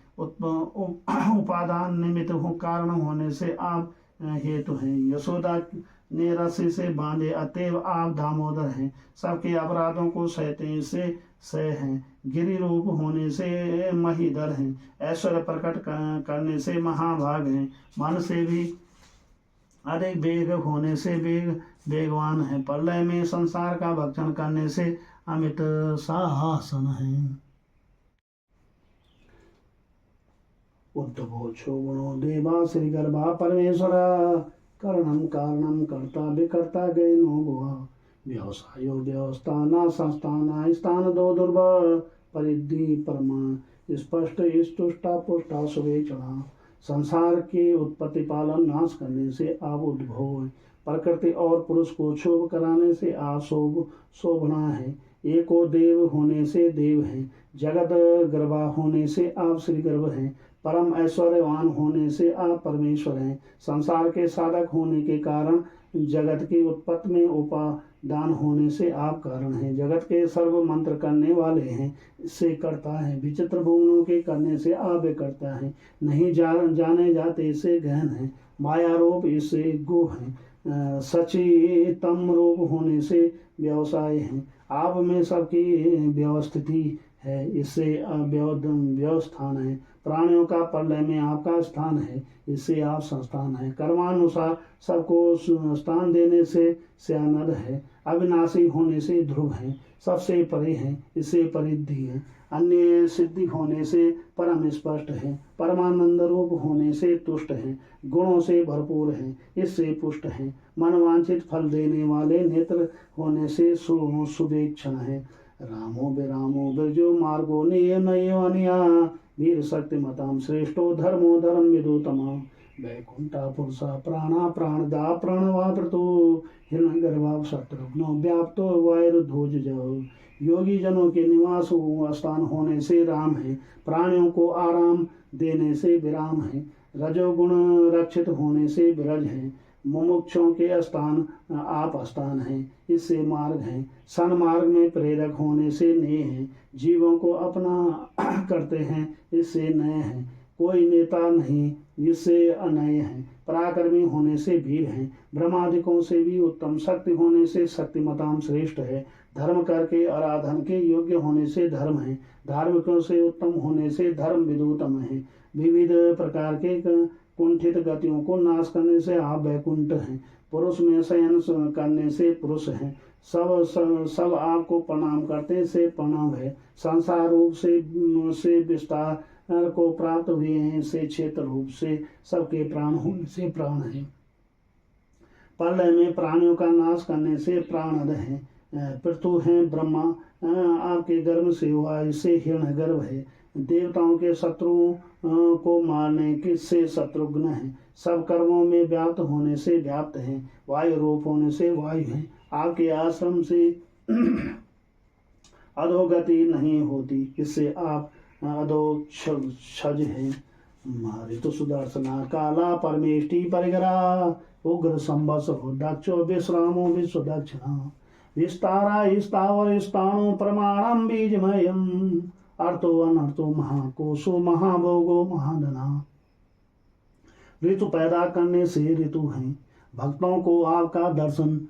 उपादान निमित्त हो कारण होने से आप हेतु हैं। यशोदा ने रस्सी से बांधे, अतएव आप दामोदर हैं। सबके अपराधों को सहते से सह हैं। गिरि रूप होने से महीधर हैं। ऐश्वर्य प्रकट करने से महाभाग हैं। मन से भी अधिक वेग होने से वेगवान है। प्रलय में संसार का भक्षण करने से अमित साहसन है। उद्धवोक्षो गुणो देवा श्री गर्भा परमेश्वर करणम कारणम कर्ता विकर्ता गैनो भुआ व्यवसायो व्यवस्थाना संस्थाना स्थान दो दुर्भ परिधि परमा स्पष्ट स्तुष्टा पुष्टा सुवेक्षणा। संसार के उत्पत्ति पालन नाश करने से आप उद्भव हैं। प्रकृति और पुरुष को क्षोभ कराने से आप शोभना है। एको देव होने से देव हैं। जगत गर्भा होने से आप श्री गर्भ हैं। परम ऐश्वर्यवान होने से आप परमेश्वर हैं। संसार के साधक होने के कारण जगत की उत्पत्ति में उपादान होने से आप कारण हैं। जगत के सर्व मंत्र करने वाले हैं, इससे करता है। विचित्र भुवनों के करने से आप करता है। नहीं जाने जाते इससे गहन है। माया रूप इससे गो है। सचितम रूप होने से व्यवसाय है। आप में सबकी व्यवस्थिति है, इससे व्यवस्थान है। प्राणियों का प्रलय में आपका स्थान है, इससे आप संस्थान है। कर्मानुसार सबको स्थान देने से अनद है। अविनाशी होने से ध्रुव है, सबसे परे है, इससे परिधि है। अन्य सिद्धि होने से परम स्पष्ट है। परमानंद रूप होने से तुष्ट है। गुणों से भरपूर है, इससे पुष्ट है। मनवांछित फल देने वाले नेत्र होने से सुवेक्षण है। रामो विरामो बिरजो मार्गो नियमयो अनिया वीर शक्तिमताम श्रेष्ठो धर्मो धर्म विदुतमा वैकुंठा पुरुषा प्राणा प्राणदा प्रणवावृतो हिरण्यगर्भा शत्रुघ्नो व्याप्तो वायुर्ध्वज जयो। योगी जनों के निवास स्थान होने से राम है। प्राणियों को आराम देने से विराम है। रजोगुण रक्षित होने से विरज है। मुमुक्षों के स्थान आप स्थान है, इससे मार्ग है। सन्मार्ग में प्रेरक होने से नेय है। जीवों को अपना करते हैं, इससे नय है। कोई नेता नहीं, जिससे अनय है। पराक्रमी होने से वीर है। ब्रह्मादिकों से भी उत्तम। शक्ति होने से शक्तिमताम श्रेष्ठ है। धर्म करके आराधन के योग्य होने से धर्म है। धार्मिकों से उत्तम होने से धर्म विदुतम है। विविध प्रकार के कुंठित गतियों को नाश करने से आप वैकुंठ हैं। पुरुष में शयन करने से पुरुष हैं। सब आपको प्रणाम करते से प्रणव है। संसार रूप से विस्तार को प्राप्त हुए हैं, से क्षेत्र रूप से सबके प्राण होने से प्राण है। प्रलय में प्राणियों का नाश करने से प्राणद है। पृथु है ब्रह्मा, आपके गर्भ से हुआ, इससे हिरण्यगर्भ है। देवताओं के शत्रुओं को मारने के से शत्रुघ्न है। सब कर्मों में व्याप्त होने से व्याप्त है। वायु रूप होने से वायु है। आपके आश्रम से अधोगति नहीं होती, इससे आप अधोक्षज है। ऋतु सुदर्शना काला परमेष्टि परिगरा उग्र संवत्स दक्षो विश्रामो विश्व दक्षिणा विस्तारा स्थावर स्थाणु प्रमाणम बीजमयम अर्थो अनर्थो महाकोशो महाभोगो महाधना। ऋतु पैदा करने से ऋतु है। भक्तों को आपका दर्शन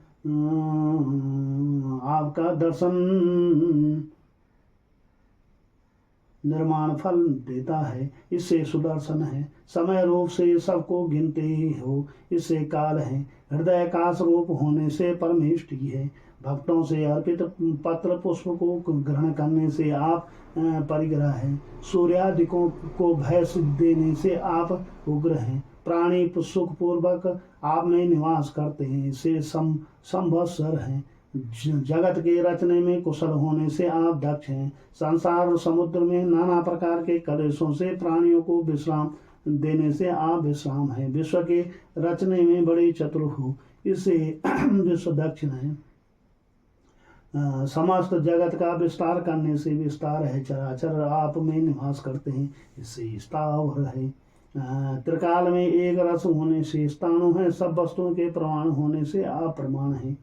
निर्माण फल देता है, इससे सुदर्शन है। समय रूप से सबको गिनते ही हो, इससे काल है। हृदय काश रूप होने से परमेष्टि है। भक्तों से अर्पित पत्र पुष्प को ग्रहण करने से आप परिग्रह है। सूर्यादिकों को भय देने से आप उग्र हैं। प्राणी सुख पूर्वक आप में निवास करते हैं, इससे संवत्सर हैं। जगत के रचने में कुशल होने से आप दक्ष हैं। संसार समुद्र में नाना प्रकार के कलेशों से प्राणियों को विश्राम देने से आप विश्राम है। विश्व के रचने में बड़े चतुर हो, इससे विश्व दक्षिण है। समस्त जगत का विस्तार करने से विस्तार है। चराचर आप में निवास करते हैं, इससे स्थावर है। त्रिकाल में एक रस होने से स्थाणु है। सब वस्तुओं के प्रमाण होने से आप प्रमाण है।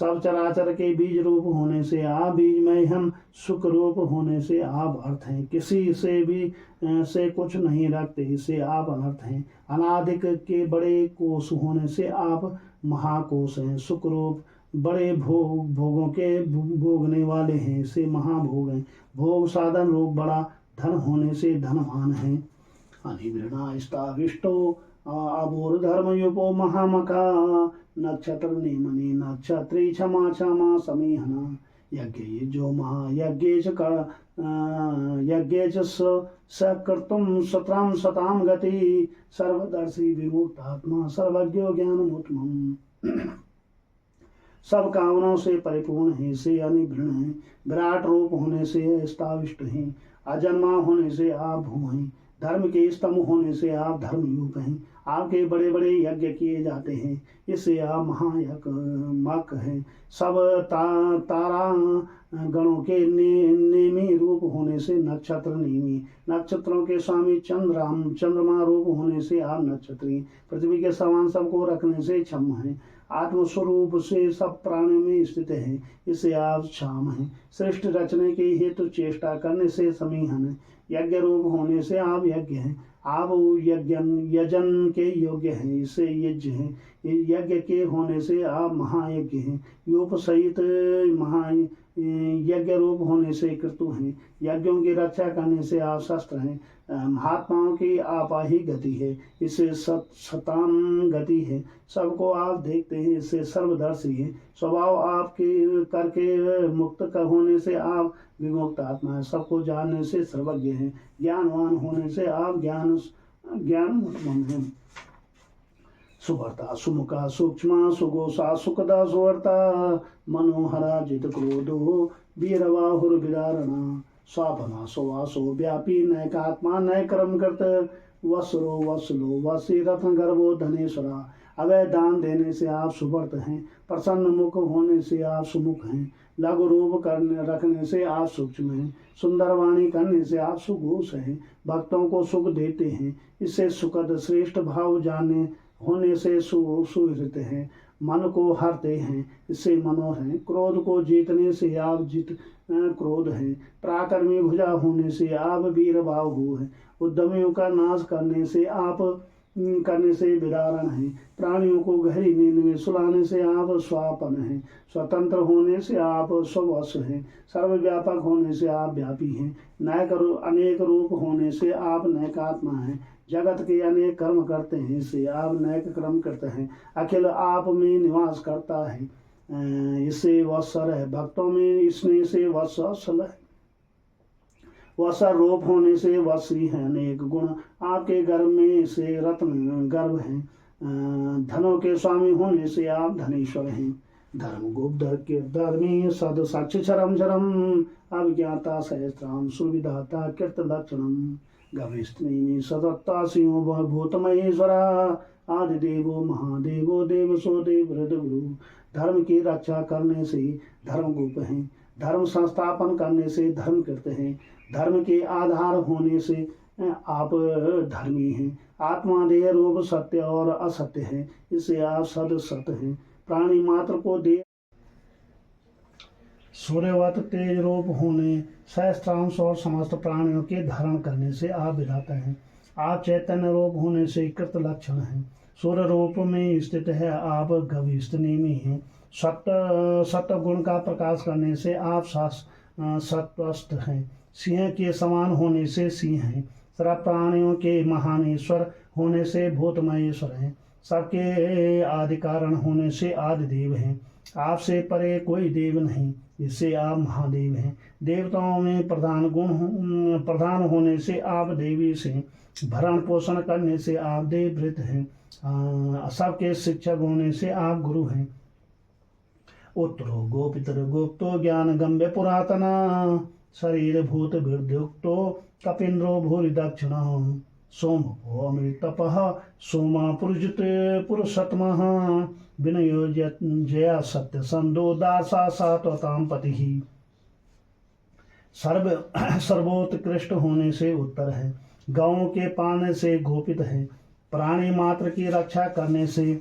सब चराचर के बीज रूप होने से आप बीजमय हम। सुख रूप होने से आप अर्थ हैं। किसी से भी से कुछ नहीं रखते, इससे आप अनर्थ हैं। अनादिक के बड़े कोश होने से आप महाकोश हैं। सुख रूप बड़े भोगों के भोगने वाले हैं, इससे महाभोग हैं। भोग साधन रूप बड़ा धन होने से धनवान है। अनिवृणा स्ताविष्टो अबोर धर्म युपो महामका नक्षत्र निमनि नक्षत्री क्षमा क्षमा समीहना यज्ञ जो महायज्ञ सकृतुम सत्राम सताम गति सर्वदर्शी विमुक्तात्मा सर्वज्ञो ज्ञानमुत्तमम्। सब कामनाओं से परिपूर्ण है, से अनिवृण है। विराट रूप होने से स्थाविष्ट है। अजन्मा होने से आप भू हैं। धर्म के स्तंभ होने से आप धर्मयूप हैं। आपके बड़े बड़े यज्ञ किए जाते हैं, इससे आप महायज्ञ मक हैं। सब तारा गणों के नेमी रूप होने से नक्षत्र नेमी, नक्षत्रों के स्वामी चंद्रमा रूप होने से आप नक्षत्री, पृथ्वी के समान सबको रखने से क्षम हैं। आत्मस्वरूप से सब प्राणियों में स्थित है, इससे आप क्षाम हैं। सृष्टि रचने के हेतु चेष्टा करने से समीहन है। यज्ञ रूप होने से आप यज्ञ हैं। आप यजन के योग्य हैं, इससे यज्ञ हैं। यज्ञ के होने से आप महायज्ञ हैं। यूप सहित महा यज्ञ रूप होने से कृतु हैं। यज्ञों की रक्षा करने से आप शस्त्र हैं। महात्माओं की आपा ही गति है, इससे सताम गति है। सबको आप देखते हैं, इससे सर्वदर्शी है। स्वभाव आपके करके मुक्त होने से आप विमुक्त आत्मा है। सबको जानने से सर्वज्ञ है। ज्ञानवान होने से आप ज्ञान है। सुवर्ता सुमुखा सूक्ष्म सुगोसा सुखदा सुवर्ता मनोहरा जित क्रोधो वीरवाहुर्विदारणा स्वाभना सुवासो व्यापी नैकात्मा नय कर्म करत वसरो वसलो वसी रत्न गर्भो धनेश्वरा। अवय दान देने से आप सुवर्त हैं। प्रसन्न मुख होने से आप सुमुख हैं। लघु रूप करने रखने से आप सूक्ष्म हैं। सुंदर वाणी करने से आप सुघोष हैं। भक्तों को सुख देते हैं, इससे सुखद श्रेष्ठ भाव जाने होने से सुहृत हैं। मन को हरते हैं, इससे मनोहर हैं। क्रोध को जीतने से आप जित क्रोध हैं। पराक्रमी भुजा होने से आप वीर बाहु हैं। उद्यमियों का नाश करने से विदारण हैं। प्राणियों को गहरी नींद में सुलाने से आप स्वापन हैं। स्वतंत्र होने से आप स्ववश हैं। सर्वव्यापक होने से आप व्यापी हैं। अनेक रूप होने से आप नैकात्मा हैं। जगत के अनेक कर्म करते हैं, इससे आप नैक कर्म करते हैं। अखिल आप में निवास करता है, इससे वत्सल है। भक्तों में स्नेह से वत्सल है। वत्सल रूप होने से वशी है। अनेक गुण आपके गर्भ में से रत्न गर्भ है। धनों के स्वामी होने से आप धनेश्वर हैं। धर्म गुप्त धर्मी सद साक्ष चरम अभिज्ञाता सहस्राम सुविधाता कीर्त लक्षणम गविस्त्री सदत्ता सिंह भूत महेश्वरा आदिदेवो महादेवो देवसो देव गुरु। धर्म की रक्षा करने से धर्म गुप्त हैं। धर्म संस्थापन करने से धर्म करते हैं। धर्म के आधार होने से आप धर्मी हैं। आत्मा देह रूप सत्य और असत्य है, इससे आप सद सत्य हैं। प्राणी मात्र को देह सूर्यवत तेज रूप होने सहस्त्रांश और समस्त प्राणियों के धारण करने से आप विधाता हैं। आप चैतन्य रूप होने से कृत लक्षण हैं। सूर्य रूप में स्थित है, आप गविस्तनेमी हैं। सत्य गुण का प्रकाश करने से आप सत्वस्थ हैं। सिंह के समान होने से सिंह हैं। सर्व प्राणियों के महानेश्वर होने से भूत महेश्वर हैं। सबके आदि कारण होने से आदि देव हैं। आपसे परे कोई देव नहीं, इससे आप महादेव हैं। देवताओं में प्रधान होने से आप देवी से, भरण पोषण करने से आप देवव्रत हैं। सबके शिक्षक होने से आप गुरु हैं। उत्तरो गोपितर गुप्तो ज्ञान गम्य पुरातना शरीर भूत विद्युक्तो कपिन्द्रो भूरि दक्षिणा सोम अमृतपः सोमा पुरुजित पुरुषत्मः विनयो जया सत्य संदो दासा सात्वताम पति। सर्वोत्कृष्ट होने से उत्तर है। गांवों के पालने से गोपित है। प्राणी मात्र की रक्षा करने से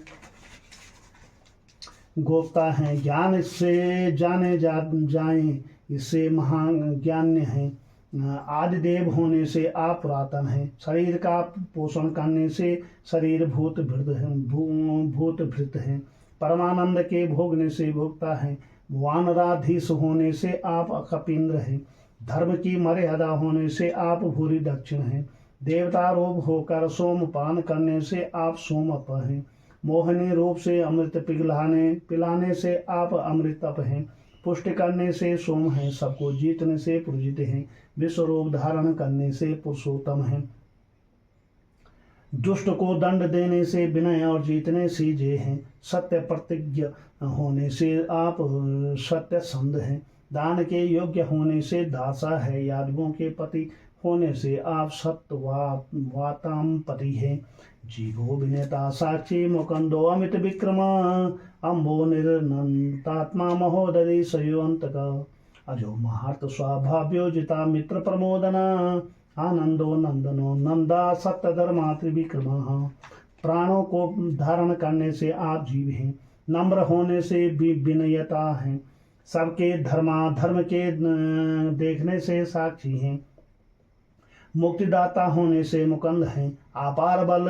गोप्ता है। ज्ञान इससे जाने जाएं, इससे महान ज्ञान्य है। आदिदेव होने से आप पुरातन हैं। शरीर का पोषण करने से शरीर भूत भृत है। परमानंद के भोगने से भोगता है। वानराधीश होने से आप कपिन्द्र हैं। धर्म की मर्यादा होने से आप भूरि दक्षिण हैं। देवता रूप होकर सोमपान करने से आप सोमप हैं। मोहनी रूप से अमृत पिलाने से आप अमृतप हैं। पुष्टि करने से सोम हैं। सबको जीतने से पूजित हैं। विश्व रूप धारण करने से पुरुषोत्तम हैं। दुष्ट को दंड देने से विनय और जीतने से जय हैं। सत्य प्रतिज्ञ होने से आप सत्य संध हैं। दान के योग्य होने से दासा है। यादवों के पति होने से आप सत्यवाताम पति हैं। जीवो विनेता साक्षी मुकुंदो अमित विक्रम अम्बो निर्नतात्मा महोदधि सयोन्तक अजो महार्त स्वाभाव्योजिता मित्र प्रमोदना आनंदो नंदनो नंदा सत्य धर्मा त्रिविक्रम। प्राणों को धारण करने से आप जीव हैं, नम्र होने से विनयता है, सबके धर्म के देखने से साक्षी हैं, मुक्तिदाता होने से मुकुंद हैं, अपार बल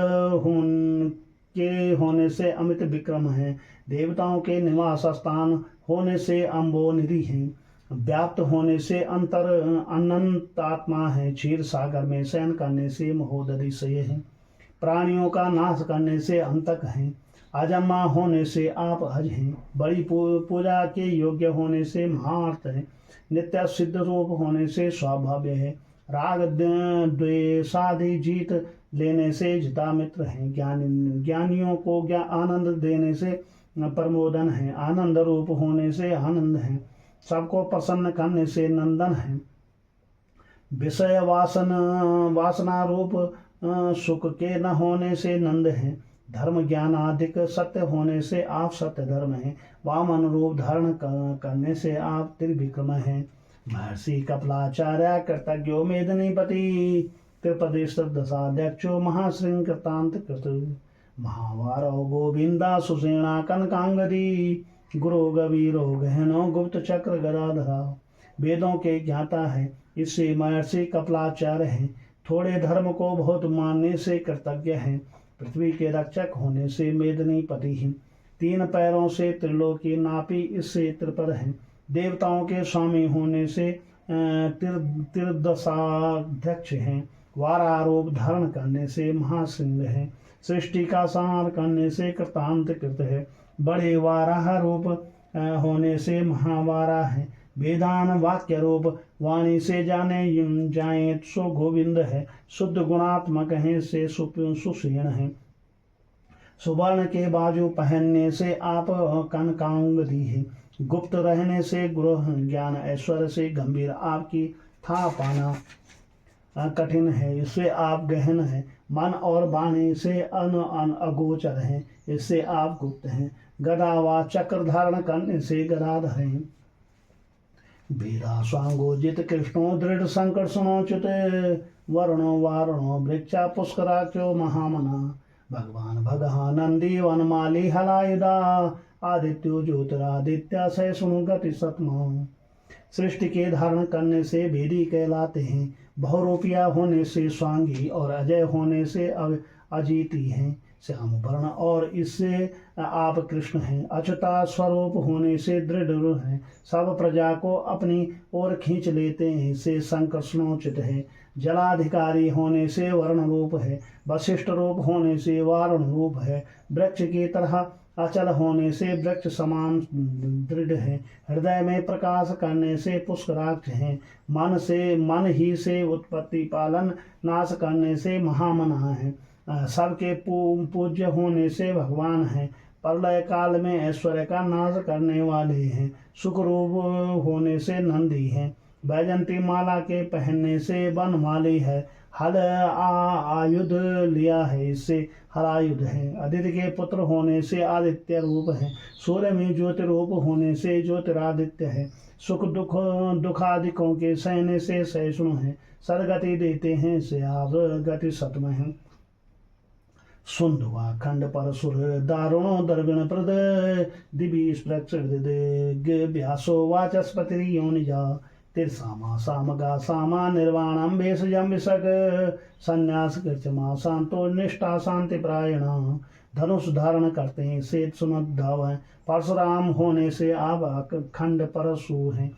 होने से अमित विक्रम हैं, देवताओं के निवास स्थान होने से अम्बोनिधि हैं, व्याप्त होने से अनंत आत्मा है, क्षीर सागर में शयन करने से महोदधिशय हैं, प्राणियों का नाश करने से अंतक हैं, अजन्मा होने से आप अज हैं, बड़ी पूजा के योग्य होने से महार्थ है, नित्य सिद्ध रूप होने से स्वाभाव्य है, राग द्वेषादि जीत लेने से जिता मित्र हैं, ज्ञानियों को आनंद देने से प्रमोदन है, आनंद रूप होने से आनंद है, सबको प्रसन्न करने से नंदन है, विषय वासना रूप सुख के न होने से नंद है, धर्म ज्ञान अधिक सत्य होने से आप सत्य धर्म हैं, वामन रूप धारण करने से आप त्रिविक्रम हैं। महर्षि कपिलाचार्य कृतज्ञो मेदिनीपति त्रिपदी दशाध्यक्षो महाश्रृंकृतांत कृत महावारो गोविंदा सुसेना कनकांगदी गुरु गवीरो गहनो गुप्त चक्र गदाधरा। वेदों के ज्ञाता है, इससे महर्षि कपिलाचार्य हैं, थोड़े धर्म को बहुत मानने से कृतज्ञ हैं, पृथ्वी के रक्षक होने से मेदिनीपति हैं, तीन पैरों से त्रिलोकी नापी इससे त्रिपद हैं, देवताओं के स्वामी होने से त्रिदशाध्यक्ष हैं, वारारूप धारण करने से महासिंह है, सृष्टि का संहार करने से कृतांत कृत है, बड़े वाराह रूप होने से महावारा है, वेदान वाक्य रूप वाणी से जाने जाए सो गोविंद है, शुद्ध गुणात्मक है से सुषेण है, सुवर्ण के बाजू पहनने से आप कनकांगदी है, गुप्त रहने से गृह ज्ञान ऐश्वर्य से गंभीर आपकी था पाना कठिन है, इससे आप गहन है, मन और वाणी से अगोचर हैं, इससे आप गुप्त हैं, गदा व चक्र धारण करने से गदाधर हैं, वीरा स्वांगोजित कृष्णो दृढ़ संकर्षणोच्युत वरुणो वारुणो वृक्षा पुष्कराक्षो महामना भगवान भगहानंदी वनमाली हलायुधा आदित्यो ज्योतिरादित्य से सुनु गति सतमो। सृष्टि के धारण करने से वेदी कहलाते हैं, बहुरूपिया होने से स्वांगी और अजय होने से अजीती हैं, श्याम वर्ण और इससे आप कृष्ण हैं, अच्युता स्वरूप होने से दृढ़ हैं, सब प्रजा को अपनी ओर खींच लेते हैं, इससे संकर्षणोचित है, जलाधिकारी होने से वर्ण रूप है, वशिष्ठ रूप होने से वारुण रूप है, वृक्ष की तरह अचल होने से वृक्ष समान दृढ़ है, हृदय में प्रकाश करने से पुष्कराक्ष हैं, मन ही से उत्पत्ति पालन नाश करने से महामना है, सबके पूज्य होने से भगवान हैं, प्रलय काल में ऐश्वर्य का नाश करने वाले हैं, सुख रूप होने से नंदी हैं, वैजंती माला के पहनने से वनमाली है, हल आयुध लिया है इससे हलायुध है, अदिति के पुत्र होने से आदित्य रूप है, सूर्य में ज्योति रूप होने से ज्योतिरादित्य है, सुख दुखादिकों के सहने से सहिष्णु है, सदगति देते हैं से आप गति सत्म है, सुंदवा खंड पर सुर दारुणो दर्विण प्रद दिवी व्यासो वाचस्पति योनिजा तिरसामा सामगा सामा निर्वाणम भेषजम विसक संन्यास कृचमा शांतो निष्ठा शांति प्रायणा। धनुष धारण करते हैं, श्वेत सुमद्धाव है, परशुराम होने से आप खंड परशु हैं,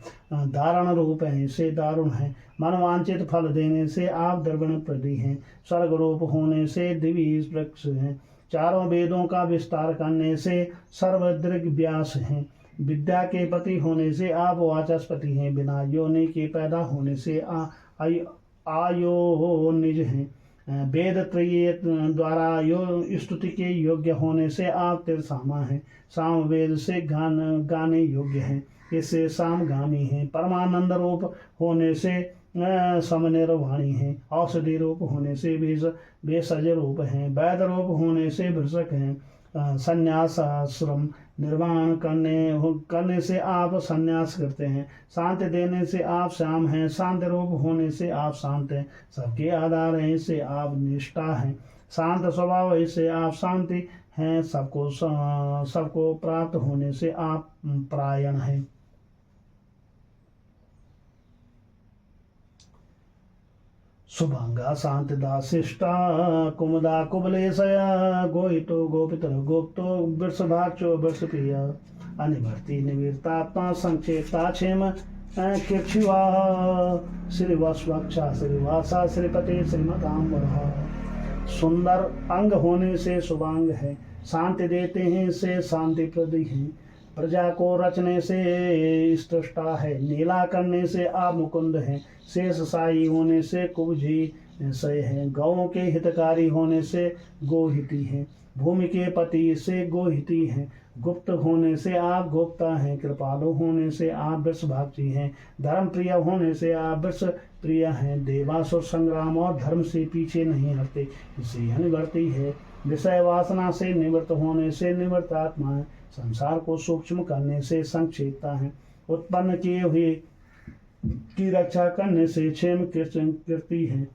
धारण रूप हैं से दारुण है, मनवांचित फल देने से आप द्रविण प्रति हैं, स्वर्ग रूप होने से दिव्य वृक्ष हैं, चारों वेदों का विस्तार करने से सर्वदृग व्यास हैं, विद्या के पति होने से आप वाचस्पति हैं, बिना योनि के पैदा होने से आयो निज हैं, वेद त्रय द्वारा स्तुति के योग्य होने से आप तिरसामा हैं, साम वेद से गाने योग्य हैं, इससे सामगामी हैं, परमानंद रूप होने से समनिर्वाणी है। औषधि रूप होने से भेषज रूप हैं। वैद रूप होने से भृषक हैं। संन्यास आश्रम निर्माण करने से आप संन्यास करते हैं। शांति देने से आप श्याम हैं। शांति रूप होने से आप शांत हैं। सबके आधार हैं, इससे आप निष्ठा हैं। शांत स्वभाव इससे आप शांति हैं। सबको प्राप्त होने से आप परायण हैं। शुभांगा शांतिदा शिष्टा कुमुदा कुबलेशया गोहितो गोपितर गोप्तो वृषभाक्षो वृषप्रिय अनिवर्ति निवृत्तात्मा संक्षेपता क्षेम कृक्षिवा श्रीवस्वक्षा श्रीवासा श्रीपति श्रीमतांबर। सुंदर अंग होने से शुभांग है। शांति देते हैं से शांति प्रदी है। प्रजा को रचने से स्रष्टा है। नीला करने से आप मुकुंद हैं। शेष साई होने से कुब्जी सय है। गौों के हितकारी होने से गोहिती हैं। भूमि के पति से गोहिती हैं। गुप्त होने से आप गुप्ता हैं। कृपालु होने से आप वृषभाक्षी हैं। धर्म प्रिय होने से आप वृष प्रिय हैं। देवासुर संग्राम और धर्म से पीछे नहीं हटते, इससे अनिवर्ती है। विषय वासना से निवृत्त होने से निवृत्त आत्मा है। संसार को सूक्ष्म करने से संक्षेपता है। उत्पन्न किए हुए की रक्षा करने से क्षेम कीर्ति है।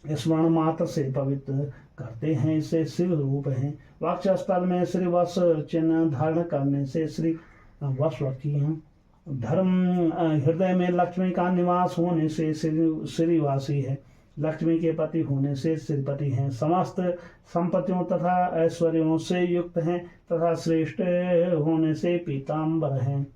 स्मरण मात्र से पवित्र करते हैं, इसे शिव रूप है। वक्षस्थल में श्री वस चिन्ह धारण करने से श्री वसवती हैं। धर्म हृदय में लक्ष्मी का निवास होने से श्रीवासी है। लक्ष्मी के पति होने से श्रीपति हैं। समस्त संपत्तियों तथा ऐश्वर्यों से युक्त हैं तथा श्रेष्ठ होने से पीताम्बर हैं।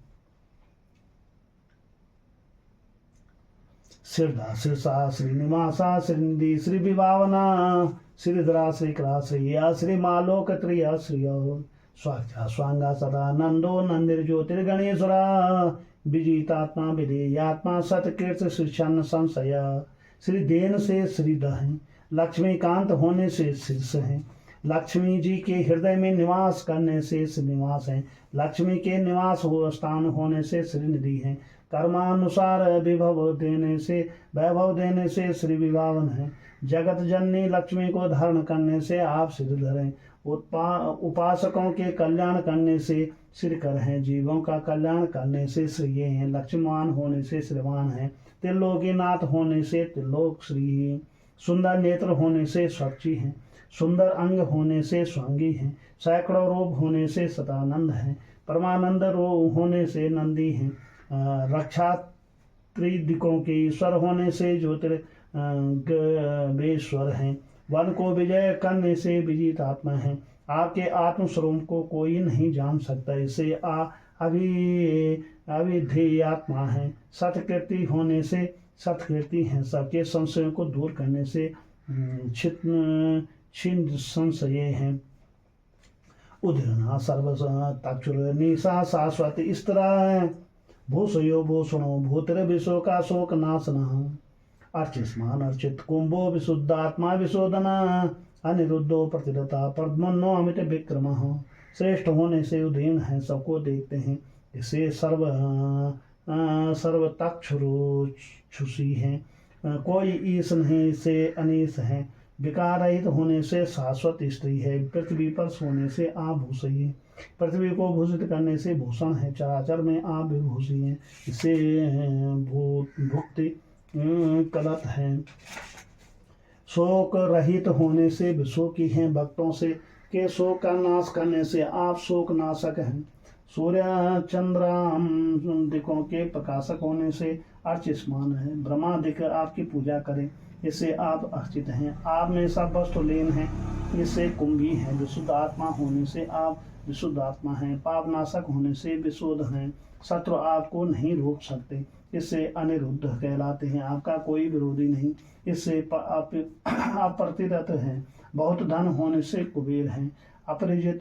श्रीदा श्रीसा श्रीनिवासा श्रीनिधि श्री विभावना श्रीधरा श्रीकरा श्रीया श्रीमालोक त्रिया श्रिय स्वाक्षा स्वांगा सदा नंदो नंदिर ज्योतिर्गणेश्वरा विजितात्मा विधेयात्मा सतकीर्त श्रीचन्न संशया। श्री देन से श्रीद हैं। लक्ष्मीकांत होने से शीर्ष हैं। लक्ष्मी जी के हृदय में निवास करने से श्रीनिवास हैं। लक्ष्मी के निवास स्थान होने से श्रीनिधि हैं। कर्मानुसार वैभव देने से श्री विभावन है। जगत जननी लक्ष्मी को धारण करने से आप श्रीधर हैं। उपासकों के कल्याण करने से श्रीकर हैं। जीवों का कल्याण करने से श्री हैं। लक्ष्मीवान होने से श्रीवान हैं। त्रिलोकीनाथ होने से त्रिलोक श्री। सुंदर नेत्र होने से स्वच्छी हैं। सुंदर अंग होने से स्वांगी हैं। सैकड़ों रूप होने से सदानंद हैं। परमानंद रूप होने से नंदी हैं। रक्षा त्रिदिकों के ईश्वर होने से ज्योतिर्वेश्वर हैं। वन को विजय करने से विजित आत्मा हैं। आपके आत्मस्वरूप को कोई नहीं जान सकता, इसे अविधेय आत्मा है। सतकीर्ति होने से सतकीर्ति हैं। सबके संशयों को दूर करने से छिन्न संशय हैं। उदयना सर्व तक्षुर निशा शाश्वत स्त्रा भूषयो भूषणो भूतिर्विशो का शोक नाशना। अर्चिस्मान अर्चित कुंभो विशुद्धात्मा विशोधना अनिरुद्धो प्रतिरता पद्मनो अमित विक्रम। श्रेष्ठ होने से उदयन है, सबको देखते हैं, इसे सर्वतक्षुषी हैं। कोई ईश नहीं, इसे अनीस है। विकार रहित होने से शाश्वत स्त्री है। पृथ्वी पर सोने से आप भूषी हैं। पृथ्वी को भूषित करने से भूषण है। चराचर में आप विभूषी हैं, इसे भुक्ति कलत है। शोक रहित होने से विशोकी हैं। भक्तों से के शोक का नाश करने से आप शोक नाशक हैं। सूर्य चंद्राम दिकों के प्रकाशक होने से अर्चिस्मान है। ब्रह्मादिक आपकी पूजा करें, इससे आप अर्चित हैं। आप में सब वस्तु लीन है, इससे कुंभी है। विशुद्ध आत्मा होने से आप विशुद्ध आत्मा हैं। पापनाशक होने से विशुद्ध हैं। शत्रु आपको नहीं रोक सकते, इससे अनिरुद्ध कहलाते हैं। आपका कोई विरोधी नहीं, इससे आप प्रतिरत हैं। बहुत धन होने से कुबेर हैं। अपरिजित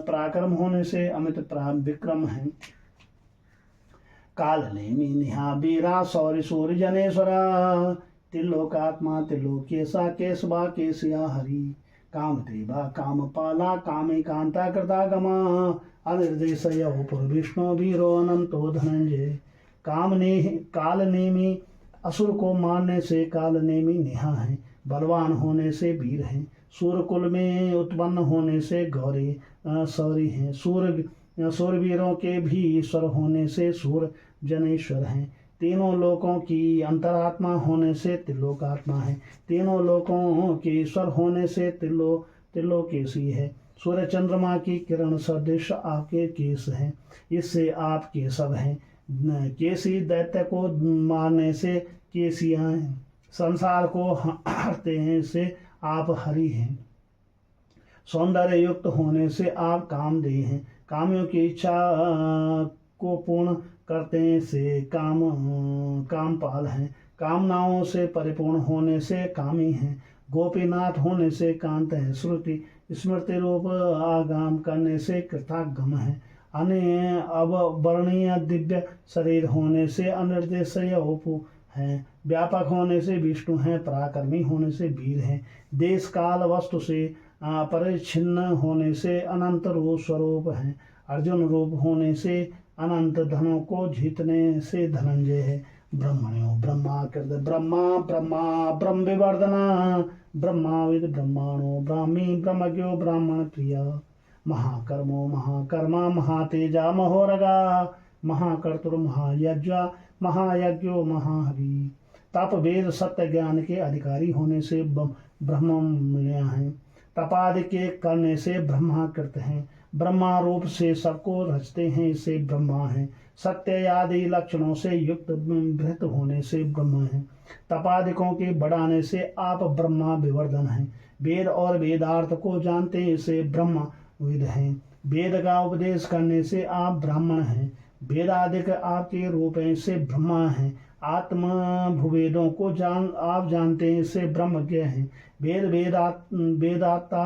पराक्रम होने से अमित विक्रम हैं। काल नेमि निहा वीरा सौर्य सूर्य जनेश्वरा त्रिलोकात्मा त्रिलोकेशा केशवा केशिया हरि। कामदेवा कामपाला कामेकांता कृतागमा अनिर्देशयो पुर विष्णु वीरो अनंतो धनंजय। काल नेमि असुर को मारने से काल नेमी नेहा है, बलवान होने से वीर हैं, सूर कुल में उत्पन्न होने से गौरी सौरी हैं, सूरवीरों के भी ईश्वर होने से सूर जनेश्वर हैं, तीनों लोकों की अंतरात्मा होने से त्रिलोकात्मा है, तीनों लोकों के ईश्वर होने से त्रिलोकेशी है, सूर्य चंद्रमा की किरण सदृश आपके केस हैं, इससे आप केशव हैं, केसी दैत्य को मारने से केसिया हैं, संसार को हरते हैं इससे आप हरि हैं, सौंदर्य युक्त होने से आप कामदेव हैं, कामियों की इच्छा को पूर्ण करते से कामपाल हैं, कामनाओं से परिपूर्ण होने से कामी हैं, गोपीनाथ होने से कांत है, श्रुति स्मृति रूप आगाम करने से कृतागम है, अन्य अवर्णीय दिव्य शरीर होने से अनिर्देशय उपु हैं, व्यापक होने से विष्णु हैं, पराक्रमी होने से वीर हैं, देश काल वस्तु से परिच्छिन्न होने से अनंत रूप स्वरूप हैं, अर्जुन रूप होने से अनंत धनों को जीतने से धनंजय है, ब्रह्मण्यो ब्रह्माकृत ब्रह्मा ब्रह्मा ब्रह्म विवर्धना ब्रह्माविद ब्रह्माणो ब्राह्मी ब्रह्मज्ञो ब्राह्मण प्रिय महाकर्मो महाकर्मा महातेजा महोरगा महाकर्तुर महायज्ञ महायज्ञो महाहरि, तप वेद सत्य ज्ञान के अधिकारी होने से ब्रह्मण्य हैं, तपादि के करने से ब्रह्माकृत हैं, ब्रह्मा रूप से सबको रचते हैं इसे ब्रह्मा हैं, सत्य आदि लक्षणों से युक्त भृत होने से ब्रह्म हैं, तपादिकों के बढ़ाने से आप ब्रह्मा विवर्धन हैं, वेद और वेदार्थ को जानते हैं इसे ब्रह्मविद हैं, वेद का उपदेश करने से आप ब्राह्मण हैं, वेदादिक आपके रूप हैं इससे ब्रह्मा हैं, आत्म भुवेदों को आप जानते हैं इससे ब्रह्मज्ञ हैं, वेदात्ता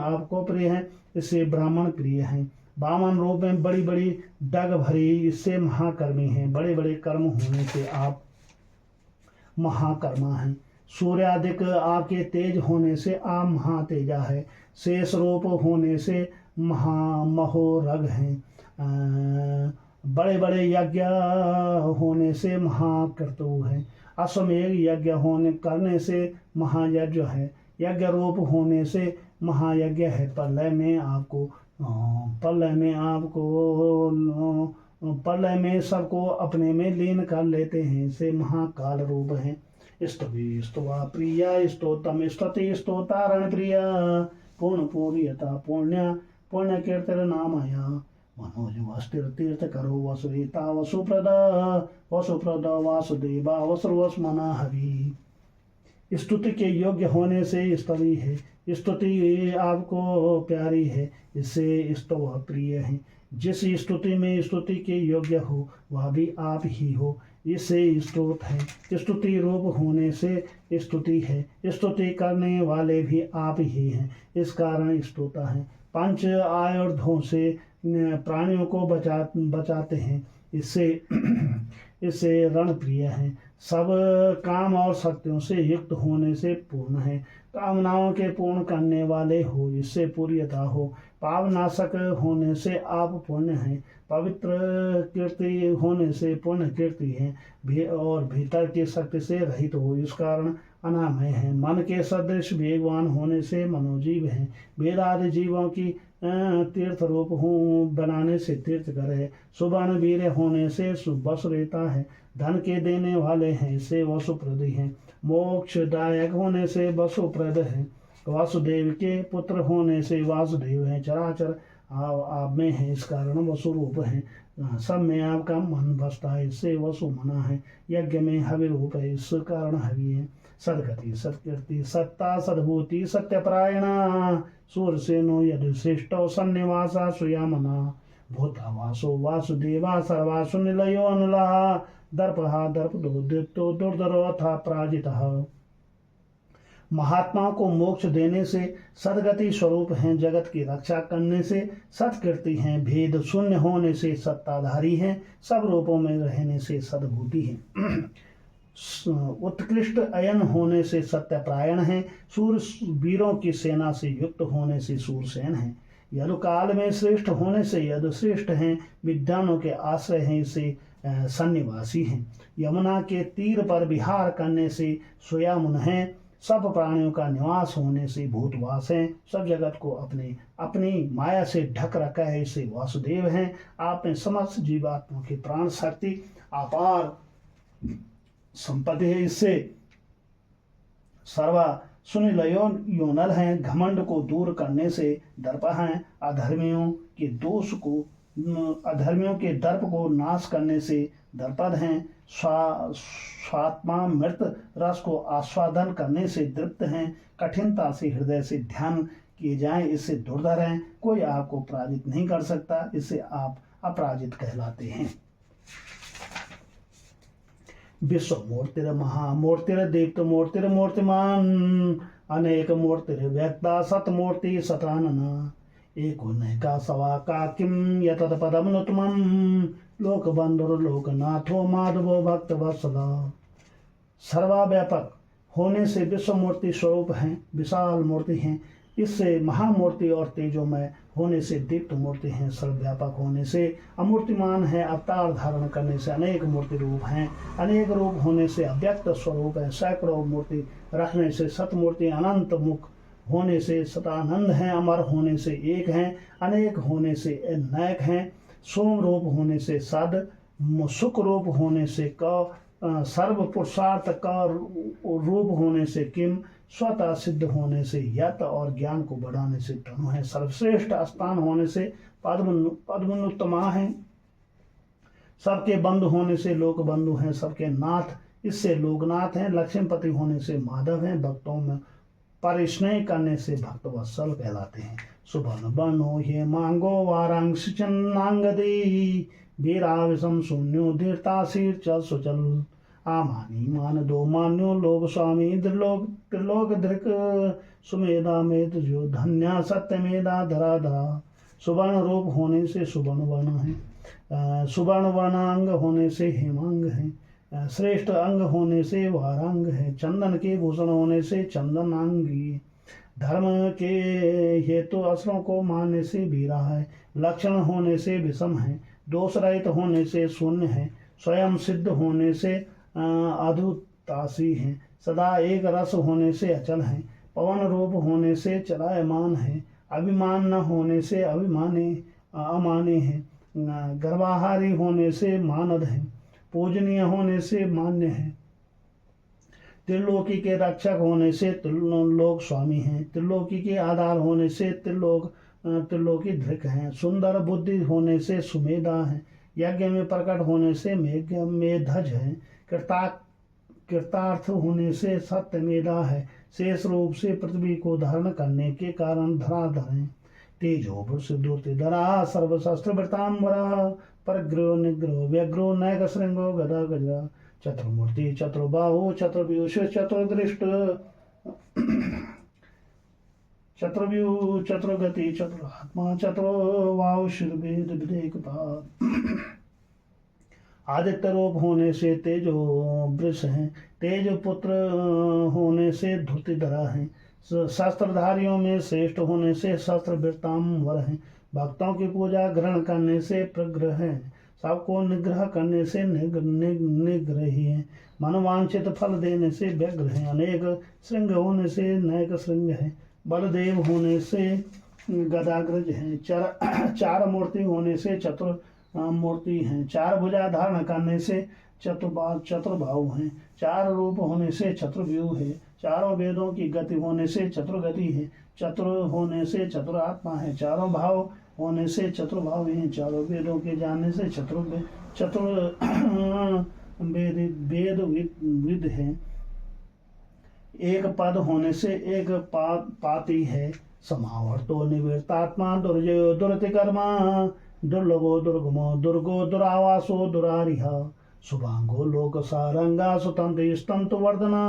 आपको प्रिय है इससे ब्राह्मण प्रिय हैं, वामन रूप में बड़ी बड़ी डग भरी इससे महाकर्मी हैं, बड़े बड़े कर्म होने से आप महाकर्मा हैं, सूर्यादिक आपके तेज होने से आप महातेजा है, शेष रूप होने से महोरग हैं, बड़े बड़े यज्ञ होने से महाक्रतु है, अश्वमेघ यज्ञ होने करने से महायज्ञ है, यज्ञ रूप होने से महायज्ञ है, प्रलय में सबको अपने में लीन कर लेते हैं से महाकाल रूप है, स्तवी स्तवा प्रिया स्तोतम स्तति स्तोतारण प्रिया पूर्ण पूर्यता पुण्य कीर्तिर नामया मनोज वस्तिर तीर्थ करो वसुता वसुप्रद वासुदेवा वसुर्वस्मना हरि, स्तुति के योग्य होने से स्तवी है, स्तुति आपको प्यारी है इससे स्तव प्रिय है, जिस स्तुति में स्तुति के योग्य हो वह भी आप ही हो इससे स्तोत है, स्तुति रूप होने से स्तुति है, स्तुति करने वाले भी आप ही हैं इस कारण स्तोता है, पंच आयुर्धों से प्राणियों को बचाते हैं इससे रण प्रिय है, सब काम और शक्तियों से युक्त होने से पूर्ण है, कामनाओं के पूर्ण करने वाले हो इससे पूर्यता हो, पावनाशक होने से आप पुण्य हैं, पवित्र कीर्ति होने से पुण्य कीर्ति है, और भीतर की शक्ति से रहित हो इस कारण अनामय है, मन के सदृश वेगवान होने से मनोजीव है, वेदादि जीवों की तीर्थ रूप हूँ बनाने से तीर्थ करे, सुबर्ण वीर होने से वस रहता है, धन के देने वाले हैं से वसुप्रद हैं, मोक्षदायक होने से वसुप्रद है, वासुदेव के पुत्र होने से वासुदेव हैं, चराचर आप में है इस कारण वसु रूप है, सब में आपका मन बसता है इससे वसु मना है, यज्ञ में हवि रूप है इस कारण हवि है, सदगति सत्कीर्ति सत्ता सद्भूति सत्यपरायणा सूरसेनो यदि श्रेष्ठो सन्निवासा सुयामना भूतावासो वासुदेवा सर्वासु निलयो अनुला दर्पहा दर्पदो दीप्तो दुर्धरो था पराजितः, महात्माओं को मोक्ष देने से सदगति स्वरूप हैं, जगत की रक्षा करने से सत्कीर्ति हैं, भेद शून्य होने से सत्ताधारी हैं, सब रूपों में रहने से सद्भूति है, उत्कृष्ट अयन होने से सत्यपरायण हैं, सूरवीरों की सेना से युक्त होने से सूरसेन हैं, यदुकाल में श्रेष्ठ होने से यदुश्रेष्ठ हैं, विद्वानों के आश्रय हैं इसे सन्निवासी हैं। यमुना के तीर पर विहार करने से स्वयं हैं। सब प्राणियों का निवास होने से भूतवास हैं। सब जगत को अपने अपनी माया से ढक रखा है, इससे वासुदेव हैं। आप में समस्त जीवात्मा की प्राण शक्ति अपार संपत्ति है, इससे सर्वा सुनिल योनल हैं। घमंड को दूर करने से दर्प हैं। अधर्मियों के दर्प को नाश करने से दर्पद हैं। स्वात्मा मृत रस को आस्वादन करने से दृप्त हैं। कठिनता से हृदय से ध्यान किए जाएं, इससे दुर्धर हैं। कोई आपको पराजित नहीं कर सकता, इससे आप अपराजित कहलाते हैं। विश्व मूर्तिर महामूर्तिर दीप्त मूर्तिर मूर्तिमान अनेक मूर्तिर व्यक्ता सतमूर्ति सतानन एक का सवा का किम यतद पदमनुत्तमं लोक बंधुर लोकनाथो माधवो भक्त वत्सला। सर्वाव्यापक होने से विश्व मूर्ति स्वरूप हैं, विशाल मूर्ति हैं। इससे महामूर्ति और तेजोमय होने से दीप्त मूर्ति हैं। सर्वव्यापक होने से अमूर्तिमान है। अवतार धारण करने से अनेक मूर्ति रूप हैं। अनेक रूप होने से अव्यक्त स्वरूप है। सैकड़ों मूर्ति रखने से सतमूर्ति। अनंत मुख होने से सतानंद हैं। अमर होने से एक हैं। अनेक होने से अनेक हैं। सोम रूप होने से सद, सुख रूप होने से क, सर्व पुरुषार्थ का रूप होने से किम, स्वतः सिद्ध होने से यत और ज्ञान को बढ़ाने से तनु है। सर्वश्रेष्ठ स्थान होने से पद्मनुत्तमा है। सबके बंधु होने से लोक बंधु हैं। सबके नाथ इससे लोकनाथ हैं। लक्ष्मीपति होने से माधव हैं। भक्तों में परिस्नेह करने से भक्त वत्सल कहलाते हैं। सुबन बनो ये मांगो वारांश चन्नांगदी वीराविषम शून्यो धीरताशीर चल सुचल आमानी मान दो मान्यो लोक स्वामी त्रिलोक धृक सुमेधा में जो धन्या सत्य मेधा धरा धरा। सुवर्ण रूप होने से सुवर्ण वर्ण है। सुवर्ण वर्णांग होने से हेमांग है। श्रेष्ठ अंग होने से वारांग है। चंदन के भूषण होने से चंदनांगी। धर्म के हेतु असुरों को मानने से वीरा है। लक्षण होने से विषम है। दोष रहित होने से शून्य है। स्वयं सिद्ध होने से अधुतासी है। सदा एक रस होने से अचल है। पवन रूप होने से चलायमान है। अभिमान न होने से अमाने है। गर्भाहारी होने से मानद है। पूजनीय होने से मान्य है। त्रिलोकी के रक्षक होने से त्रिलोक स्वामी हैं। त्रिलोकी के आधार होने से त्रिलोकी धृक हैं। सुंदर बुद्धि होने से सुमेधा है। यज्ञ में प्रकट होने से मेधज है। कृतार्थ होने से सत्य मेधा है। शेष रूप से पृथ्वी को धारण करने के कारण धराधर है। तेजो धरा सर्वशस्त्र वृतांबरा परग्रह निग्रह व्यग्रो नैक श्रृंगो गदा गजरा चतुर्मूर्ति चतुर्बाहु चतुर्व्यूष चतुर्दृष्ट चतुर्व्यूह चतुर्गति चतुरात्मा चतुर्वाहु शिरभेद विवेकपाद। आदित्य रूप होने से तेजो वृष है। तेज पुत्र होने से धृतिधरा है। शास्त्रधारियों में श्रेष्ठ होने से शस्त्र वृतांबर है। भक्तों की पूजा ग्रहण करने से प्रग्रह है। सबको निग्रह करने से निग्रही है। मनोवांछित फल देने से व्यग्र है। अनेक श्रृंग होने से नैक श्रृंग है। बलदेव होने से गदाग्रज है। चार मूर्ति होने से चतुर मूर्ति हैं। चार भुजा धारण करने से चतुर्बाहु हैं। चार रूप होने से चतुर्व्यूह है। चारों वेदों की गति होने से चतुर्गति है। चतुर होने से चतुरात्मा है। चारों भाव होने से चतुर्भाव हैं। चारों वेदों के जानने से वेद विद है। एक पद होने से एक पाती है। समावर्तो निवृत्तात्मा दुर्जयो दुरतिकर्मा दुर्लभो दुर्गमो दुर्गो दुरावासो दुरारिह शुभांगो लोक सारंगा सुतंत्र स्तंतु वर्धना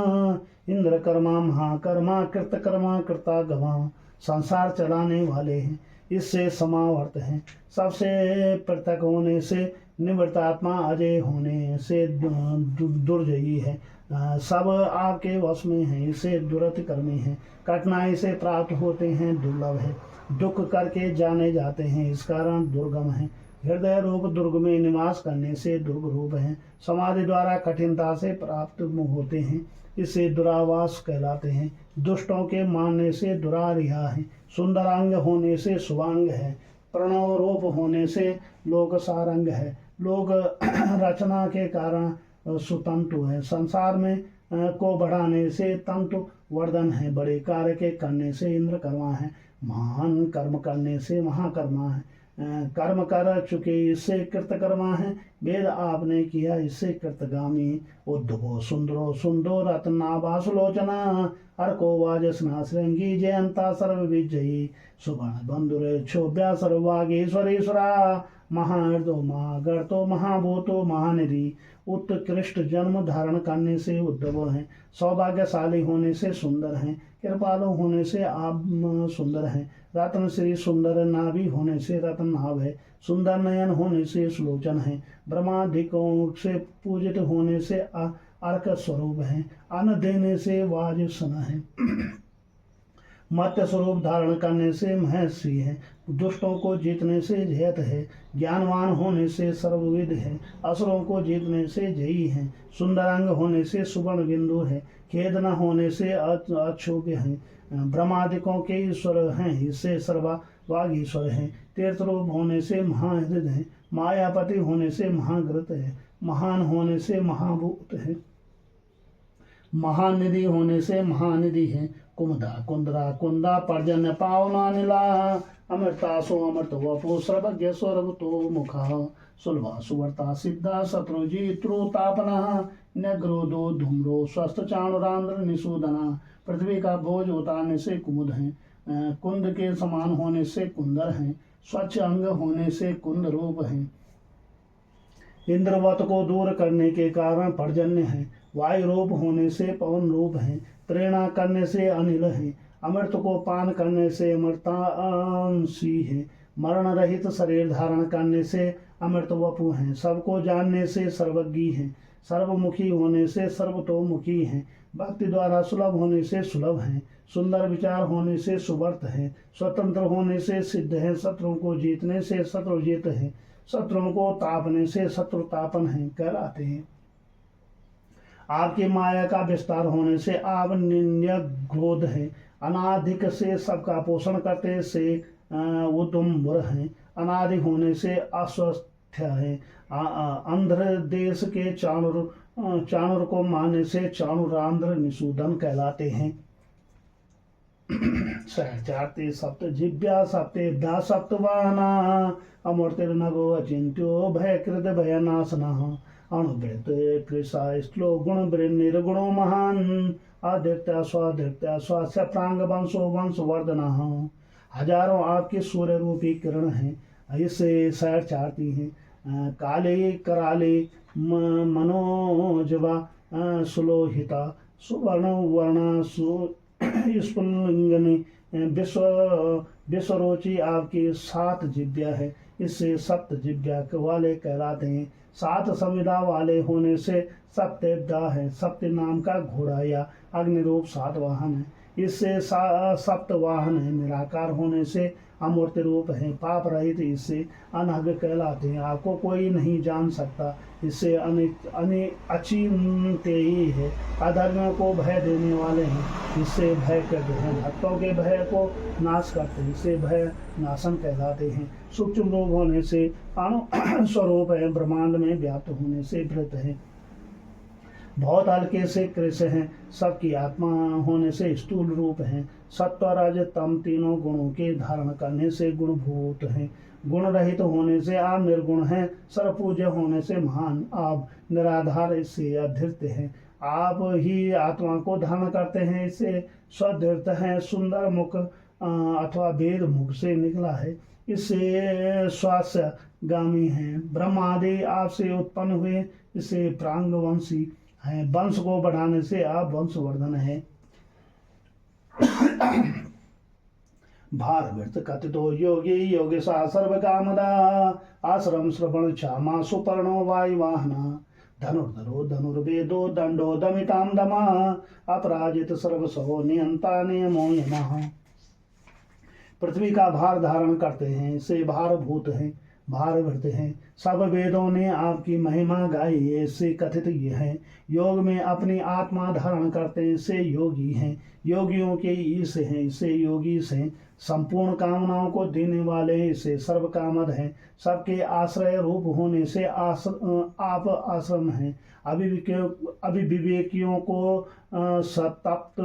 इंद्र कर्मा महाकर्मा कृतकर्मा कृतागमा। संसार चलाने वाले हैं, इससे समावर्त हैं। सबसे पृथक होने से निवृत्तात्मा, अजय होने से दुर्जयी है। सब आपके वश में हैं, इसे दुरति कर्मी हैं। कठिनाई से प्राप्त होते हैं, दुर्लभ है। दुख करके जाने जाते हैं, इस कारण दुर्गम है। हृदय रूप दुर्ग में निवास करने से दुर्ग रूप हैं। समाधि द्वारा कठिनता से प्राप्त होते हैं, इससे दुरावास कहलाते हैं। दुष्टों के मानने से दुरारिहा है। सुंदर अंग होने से शुभांग है। प्रणव रूप होने से लोक सारंग है। लोग रचना के कारण सुतंतु है। संसार में को बढ़ाने से तंतु वर्धन है। बड़े कार्य के करने से इंद्र कर्मा है। महान कर्म करने से महाकर्मा है। कर्म कर चुके इससे कृतकर्मा है। वेद आपने किया इससे कृतगामी। उद्धवो सुंदरो सुंदो रत्नाभासुलोचना अर्को वाजस्ना श्रृंगी जयंता सर्व विजयी सुवर्ण बंधुरे क्षोभ्या सर्ववागीश्वरेश्वरा महार्दो महागर्तो महाभूतो महानिधि। उत्कृष्ट जन्म धारण करने से उद्धव हैं। सौभाग्यशाली होने से सुंदर हैं। कृपालु होने से आप सुंदर हैं। रत्न श्री सुंदर नाभि होने से रत्न नाभ है। सुंदर नयन होने से सुलोचन है। ब्रह्मादिकों से पूजित होने से अर्क स्वरूप है। अन्न देने से वाजसन है। मत्स्य स्वरूप धारण करने से महर्षि है। दुष्टों को जीतने से जयत है। ज्ञानवान होने से सर्वविद है। असुरों को जीतने से जयी है। सुंदर अंग होने से सुवर्ण बिंदु है। खेद न होने से अक्षोभ्य है। ब्रह्मादिकों के ईश्वर हैं, इससे सर्ववाग ईश्वर हैं। तीर्थ रूप होने से महाहृदय है। मायापति होने से महाग्रत है। महान होने से महाभूत है। महानिधि होने से महानिधि है। कुमुदा कुंदरा कुंदा पर्जन्य पावना नीला अमृता सो अमृत वपो सर्वज्ञ स्वरतो मुखा सुलभा सुवर्ता सिद्धा शत्रुजित्रो तापना न्यग्रोदो धूम्रो स्वस्थ चाणुरांध्र निषूदना। पृथ्वी का बोझ उतारने से कुमुद है। कुंद के समान होने से कुंदर है। स्वच्छ अंग होने से कुंद रूप है। इंद्रवत को दूर करने के कारण पर्जन्य है। वायु रूप होने से पवन रूप है। प्रेरणा करने से अनिल है। अमृत को पान करने से अमृतांशी है। मरण रहित शरीर धारण करने से अमृत वपु है। सबको जानने से सर्वज्ञी है। सर्वमुखी होने से सर्वतोमुखी है। भक्ति द्वारा सुलभ होने से सुलभ है। सुंदर विचार होने से सुवर्त है। स्वतंत्र होने से सिद्ध है। शत्रुओं को जीतने से शत्रुजीत है। शत्रुओं को तापने से शत्रुतापन है कहलाते हैं। आपकी माया का विस्तार होने से आप निंद्य क्रोध है। अनाधिक से सबका पोषण करते से उदुम्बर है। अनादि होने से अस्वस्थ है। आंध्र देश के चाणुर को मानने से चाणुरांध्र निषूदन कहलाते हैं। सहचारते सप्त जिव्या सप्तेभ्या सप्तवाहना अमूर्तिर्नगो अचिंत्यो भयकृत भयनाशना अणुवृत कृषा श्लो गुण निर्गुणो महान आदित्य स्वास्य प्रांग वंशो वंशवर्धना। हजारों आपके सूर्य रूपी किरण हैं। इससे सैर चाहती हैं। काले कराले मनोजवा सुलोहिता सुवर्ण वर्णा स्फुलिंगनी विश्वरोची आपकी 7 जिव्या है। इससे सप्त जिव्या वाले कहलाते हैं। 7 संविदा वाले होने से सप्तेभ्या है। सप्त नाम का घोड़ा या अग्निरूप 7 वाहन है। इससे सप्त वाहन है। निराकार होने से अमूर्त रूप है। पाप रहित इससे अनहग कहलाते हैं। आपको कोई नहीं जान सकता, इससे अचिंत्य ही है। अधर्मियों को भय देने वाले हैं, इससे भय कहते हैं। भक्तों के भय को नाश करते हैं, इससे भय नाशन कहलाते हैं। सूक्ष्म रूप होने से अणु स्वरूप है। ब्रह्मांड में व्याप्त होने से वृत है। बहुत हल्के से कृष हैं। सबकी आत्मा होने से स्थूल रूप हैं। सत्व रज तम तीनों गुणों के धारण करने से गुणभूत हैं। गुण रहित होने से आप निर्गुण हैं। सर्वपूज्य होने से महान आप निराधार से अधृत हैं। आप ही आत्मा को धारण करते हैं, इससे स्वधृत हैं। सुंदर मुख अथवा वेद मुख से निकला है, इससे स्वास्थ्य गामी हैं। ब्रह्मादि आपसे उत्पन्न हुए, इससे प्रांगवंशी है। वंश को बढ़ाने से आप वंशवर्धन है। भारवृत कथितो योगी योगिशा सर्वकामदा आश्रम श्रवण क्षमा सुपर्णो वायुवाहना धनुर्धरो धनुर्वेदो दंडो दमिताम दमा अपराजित सर्वसो नियंता नियमो यमः। पृथ्वी का भार धारण करते हैं, इससे भारभूत हैं। भार भरते हैं। सब वेदों ने आपकी महिमा गाई, ऐसे कथित ये है। योग में अपनी आत्मा धारण करते से योगी हैं, योगियों के ईश हैं, इसे योगी से संपूर्ण कामनाओं को देने वाले, इसे सर्व कामद हैं। सबके आश्रय रूप होने से आप आश्रम हैं। अभिविवेकियों को सतप्त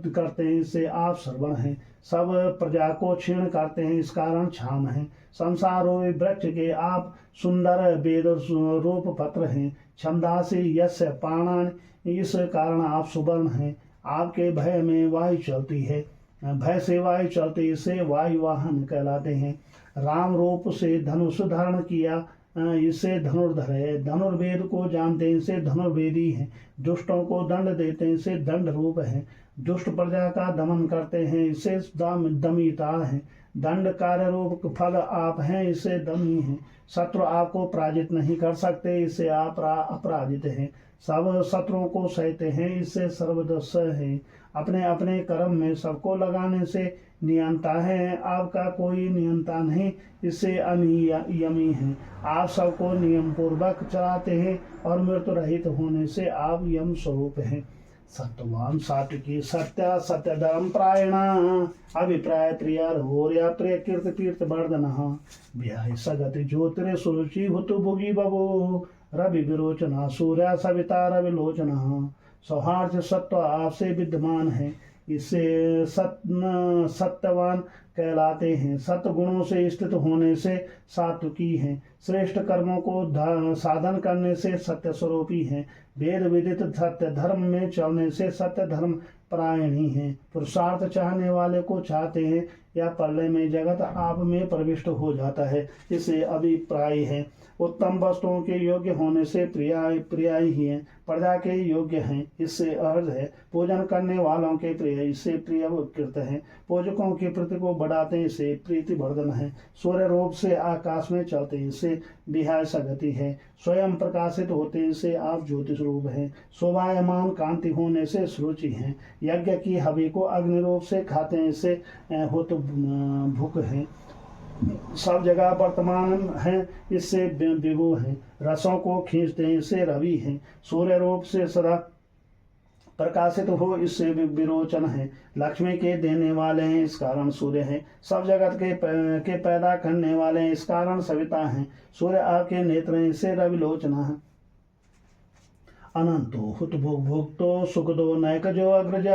करते हैं, इससे आप श्रवण हैं। सब प्रजा को क्षीण करते हैं, इस कारण क्षाम है। संसारो वृक्ष के आप सुंदर वेद रूप पत्र हैं। छंदासी यस्य पाणान, इस कारण आप सुवर्ण हैं। आपके भय में वायु चलती है, भय से वायु चलती, इसे वायु वाहन कहलाते हैं। राम रूप से धनुष धारण किया, इसे धनुर्धर है। धनुर्वेद को जानते हैं, इसे धनुर्वेदी हैं। दुष्टों को दंड देते हैं, इसे दंड रूप है। दुष्ट प्रजा का दमन करते हैं, इसे दमिता है। दंड कार्य रूप फल आप हैं, इसे दमी है। शत्रु आपको पराजित नहीं कर सकते, इसे आप अपराजित हैं। सब शत्रुओं को सहते हैं, इससे सर्वदस है। अपने अपने कर्म में सबको लगाने से नियंता है, आपका कोई नियंता नहीं, इससे अनियमी है। आप सबको नियम पूर्वक चलाते हैं और मृत्यु रहित होने से आप यम स्वरूप हैं। सत्यवान सात्विकी सत्य सत्य धर्म प्रायणा, अभिप्राय प्रिय होर्या प्रिय कीर्ति तीर्थ वर्धन, व्याय सगति ज्योतिर सुरुचि हुतु भुगी बबो, रवि विरोचना सूर्य सविता रविलोचना। सौहार्द सत्व आपसे विद्यमान है, इससे सत्यवान कहलाते हैं। सत्य गुणों से स्थित होने से सात्विकी हैं। श्रेष्ठ कर्मों को साधन करने से सत्य स्वरूपी हैं। वेद विदित सत्य धर्म में चलने से सत्य धर्म परायणी हैं। पुरुषार्थ चाहने वाले को चाहते हैं, या प्रलय में जगत आप में प्रविष्ट हो जाता है, इसे अभिप्राय है। उत्तम वस्तुओं के योग्य होने से प्रिय ही हैं। प्रजा के योग्य हैं, इससे अर्थ है। पूजन करने वालों के प्रिय, इससे प्रिय कृत है। पूजकों की प्रीति को बढ़ाते, इससे प्रीति वर्धन है। सूर्य रूप से आकाश में चलते, इससे विहाय सगति है। स्वयं प्रकाशित होते, इससे आप ज्योतिष रूप हैं। शोभायमान कांति होने से सुरुचि हैं। यज्ञ की हवि को अग्नि रूप से खाते हैं, इससे हुत भूख है। सब जगह वर्तमान है, इससे विभु है। रसों को खींचते हैं, इससे रवि है। सूर्य रूप से सदा प्रकाशित हो, इससे विरोचन है। लक्ष्मी के देने वाले हैं, इस कारण सूर्य है। सब जगत के पैदा करने वाले हैं, इस कारण सविता हैं। सूर्य आपके नेत्र हैं, इससे रविलोचना है। अनंतो हुत भुक्तो सुख दो नैक जो अग्रज,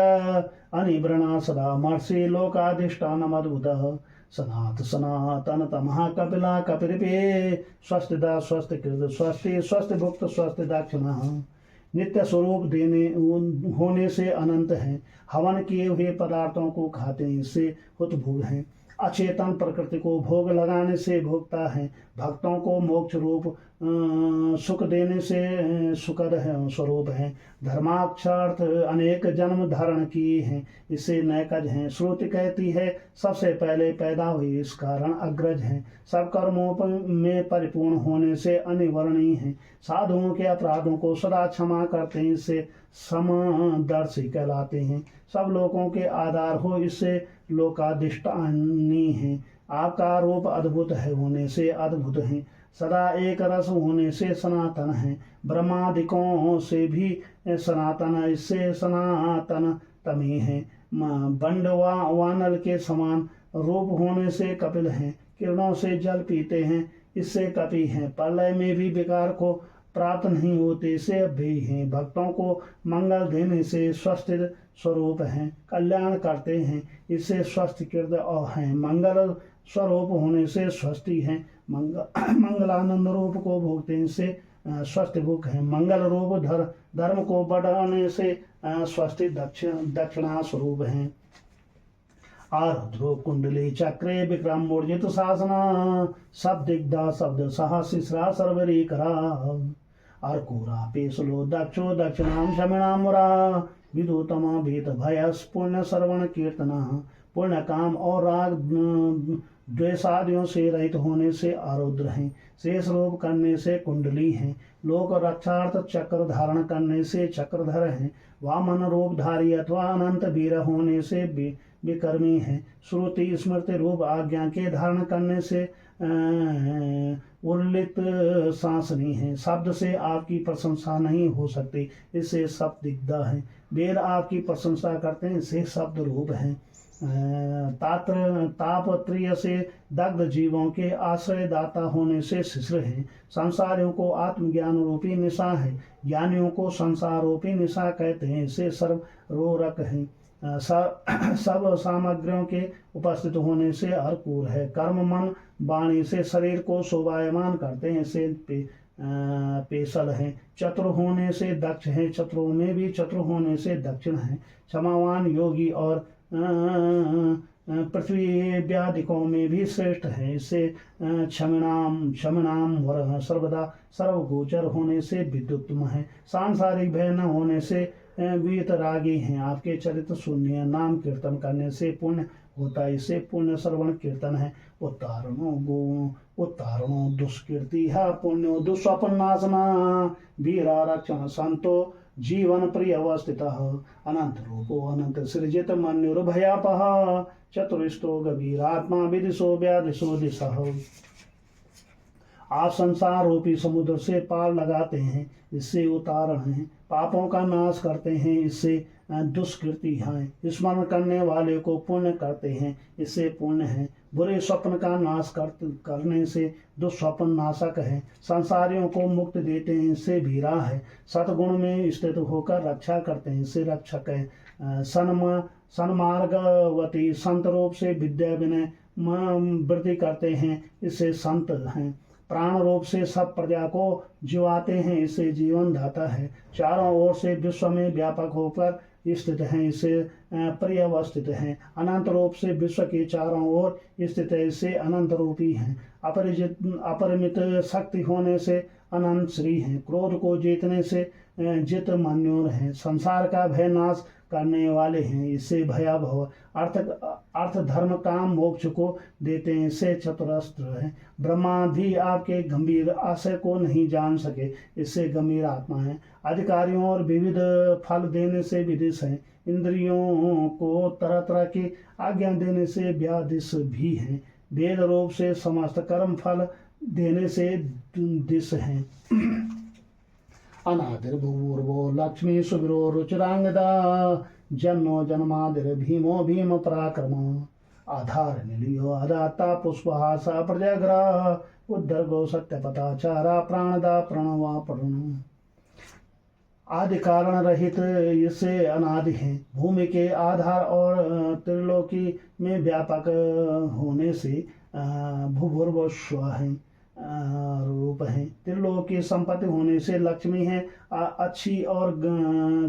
अनिवृणा सदा महर्षि लोकाधिष्ठान अद्भुत। सनातन तमहा कपिला कपिरिपे, स्वस्तिदा स्वस्ति कृत स्वस्ति स्वस्ति भुक्त स्वस्ति दक्षिणा। नित्य स्वरूप देने होने से अनंत हैं। हवन किए हुए पदार्थों को खाते हैं, इससे हुत भोग हैं। अचेतन प्रकृति को भोग लगाने से भोगता है। भक्तों को मोक्ष रूप सुख देने से सुखद है स्वरूप है। धर्माक्षार्थ अनेक जन्म धारण किए हैं, इससे नैकज हैं। श्रुति कहती है सबसे पहले पैदा हुई, इस कारण अग्रज हैं। सब कर्मों में परिपूर्ण होने से अनिवर्णीय हैं। साधुओं के अपराधों को सदा क्षमा करते हैं, इससे समदर्शी कहलाते हैं। सब लोगों के आधार हो, इससे लोकाधिष्ठानी है। आपका रूप अद्भुत है होने से अद्भुत है। सदा एक रस होने से सनातन है। ब्रह्मादिकों से भी सनातन, इससे सनातन तमी है। बंड वानल के समान रूप होने से कपिल हैं। किरणों से जल पीते हैं, इससे कपि हैं। प्रलय में भी विकार को प्राप्त नहीं होते, से अभ्ययी हैं। भक्तों को मंगल देने से स्वस्थ स्वरूप हैं। कल्याण करते हैं, इससे स्वस्थ कृत हैं। मंगल स्वरूप होने से स्वस्ति हैं। मंगलानंद रूप को भोगते हैं, इससे स्वस्थ भूख है। मंगल रूप धर्म को बढ़ाने से स्वस्ति दक्षिणा स्वरूप है। आरुद्रो कुंडली चक्रे विक्रम मूर्जित शासना, सब दिग्धा शब्द सहस्रा सर्वरी करा। अर्कूरा पेशलो दक्षो दक्षिणाम शमिणाम मुरा, विदुतमा भीत भयस पुण्य श्रवण कीर्तना। पुण्य काम और राग द्वेषादियों से रहित होने से आरुद्र हैं। शेष रूप करने से कुंडली हैं। लोक रक्षार्थ चक्र धारण करने से चक्रधर हैं। वामन रूपधारी अथवा अनंत वीर होने से विकर्मी हैं। श्रुति स्मृति रूप आज्ञा के धारण करने से उल्लित सांसनी है। शब्द से आपकी प्रशंसा नहीं हो सकती, इससे शब्द दिग्धा है। वेद आपकी प्रशंसा करते हैं, इससे शब्द रूप है। तापत्रिय से दग्ध जीवों के आश्रय दाता होने से शिश्र है। संसारियों को आत्मज्ञान रूपी निशा है, ज्ञानियों को संसार रूपी निशा कहते हैं, इससे सर्वरोरक है। सब सामग्रियों के उपस्थित होने से हरपूर है। कर्म मन वाणी से शरीर को शोभायमान करते हैं, इससे पेशल है। चतुर होने से दक्ष है, चतुरों में भी चतुर होने से दक्षिण है। क्षमावान योगी और पृथ्वी व्याधिकों में भी श्रेष्ठ है, इससे क्षमणाम वरः सर्वदा सर्वगोचर होने से विद्युत्तम है। सांसारिक भय न होने से वीतरागी हैं। आपके चरित्र शून्य नाम कीर्तन करने से पुण्य होता है, इससे पुण्य श्रवण कीर्तन है। उत्तारणो दुष्कीर्ति पुण्यो दुस्वपन्नाशना वीरा रक्षण संतो जीवन प्रिय अवस्थित अनंत रूपो अनंत सृजित मन्युर्भयापह चतुरिष्टो गभीरात्मा विदिशो व्यादिशो दिशः। आप संसार रूपी समुद्र से पार लगाते हैं, इससे उतारण है। पापों का नाश करते हैं, इससे दुष्कृति है। स्मरण करने वाले को पुण्य करते हैं, इससे पुण्य है। बुरे स्वप्न का नाश करने से दुस्वप्न नाशक है। संसारियों को मुक्त देते हैं, इससे भीरा है। सतगुण में स्थित होकर रक्षा करते हैं, इससे रक्षक है। सन्मार्गवती संत रूप से विद्या विनय वृद्धि करते हैं, इससे संत हैं। प्राण रूप से सब प्रजा को जीवाते हैं, इससे जीवन दाता है। चारों ओर से विश्व में व्यापक होकर स्थित हैं, इससे प्रिय अवस्थित हैं। अनंत रूप से विश्व के चारों ओर स्थित है, इससे अनंत रूपी हैं। अपरिमित शक्ति होने से अनंत श्री हैं। क्रोध को जीतने से जित मन्योर हैं। संसार का भय नाश करने वाले हैं, इससे भयावह। अर्थ धर्म काम मोक्ष को देते हैं, इससे चतुरस्त्र है। ब्रह्मा भी आपके गंभीर आशय को नहीं जान सके, इससे गंभीर आत्मा है। अधिकारियों और विविध फल देने से विदिश है। इंद्रियों को तरह तरह की आज्ञा देने से व्यादिश भी है। वेद रूप से समस्त कर्म फल देने से दिश है। अनादिर्भूर्वो लक्ष्मी सुबिरो रुचिरांगदा जन्नो जन्मादिर भीमो भीम पराक्रम आधार निलियो अदाता पुष्पहासा प्रजाग्रह उद्धर्गो सत्यपताचारा प्राणदा प्रणवा प्रण। आदि कारण रहित इससे अनादि है। भूमि के आधार और त्रिलोकी में व्यापक होने से भूभुर्वस्व है रूप है। त्रिलोक की संपत्ति होने से लक्ष्मी है। अच्छी और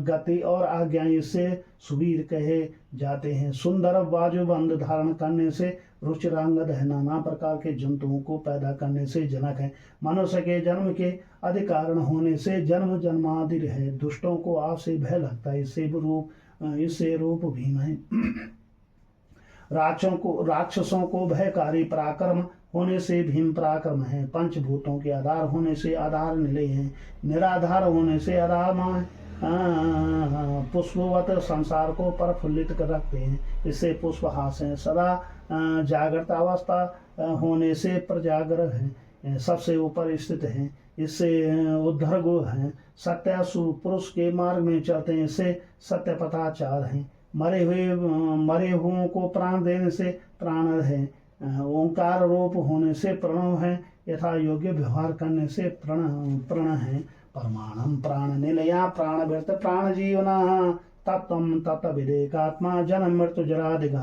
गति और आज्ञा इससे सुबीर कहे जाते हैं। सुंदर बाजूबंद धारण करने से रुचिरांगद है। नाना प्रकार के जंतुओं को पैदा करने से जनक है। मनुष्य के जन्म के अधिकारण होने से जन्म जन्मादि है। दुष्टों को आपसे भय लगता है, इससे रूप भीम है। राक्षसों को भयकारी पराक्रम होने से भीम पराक्रम है। पंचभूतों के आधार होने से आधार निलय है। निराधार होने से आधार पुष्पवत संसार को प्रफुल्लित कर रखते हैं, इससे पुष्पहास है। सदा जागृत अवस्था होने से प्रजाग्रह है, सबसे ऊपर स्थित है, इससे उद्धर्गो है। सत्यासु पुरुष के मार्ग में चलते हैं, इससे सत्यपथाचार है। मरे हुओं को प्राण देने से प्राण है। ओंकार रूप होने से प्रणव है। यथा योग्य व्यवहार करने से प्रण है। परमाणम प्राण निलया प्राण व्यर्थ प्राण जीवना तत्व तत्व विदेकात्मा जन्म मृत्यु जरादिघ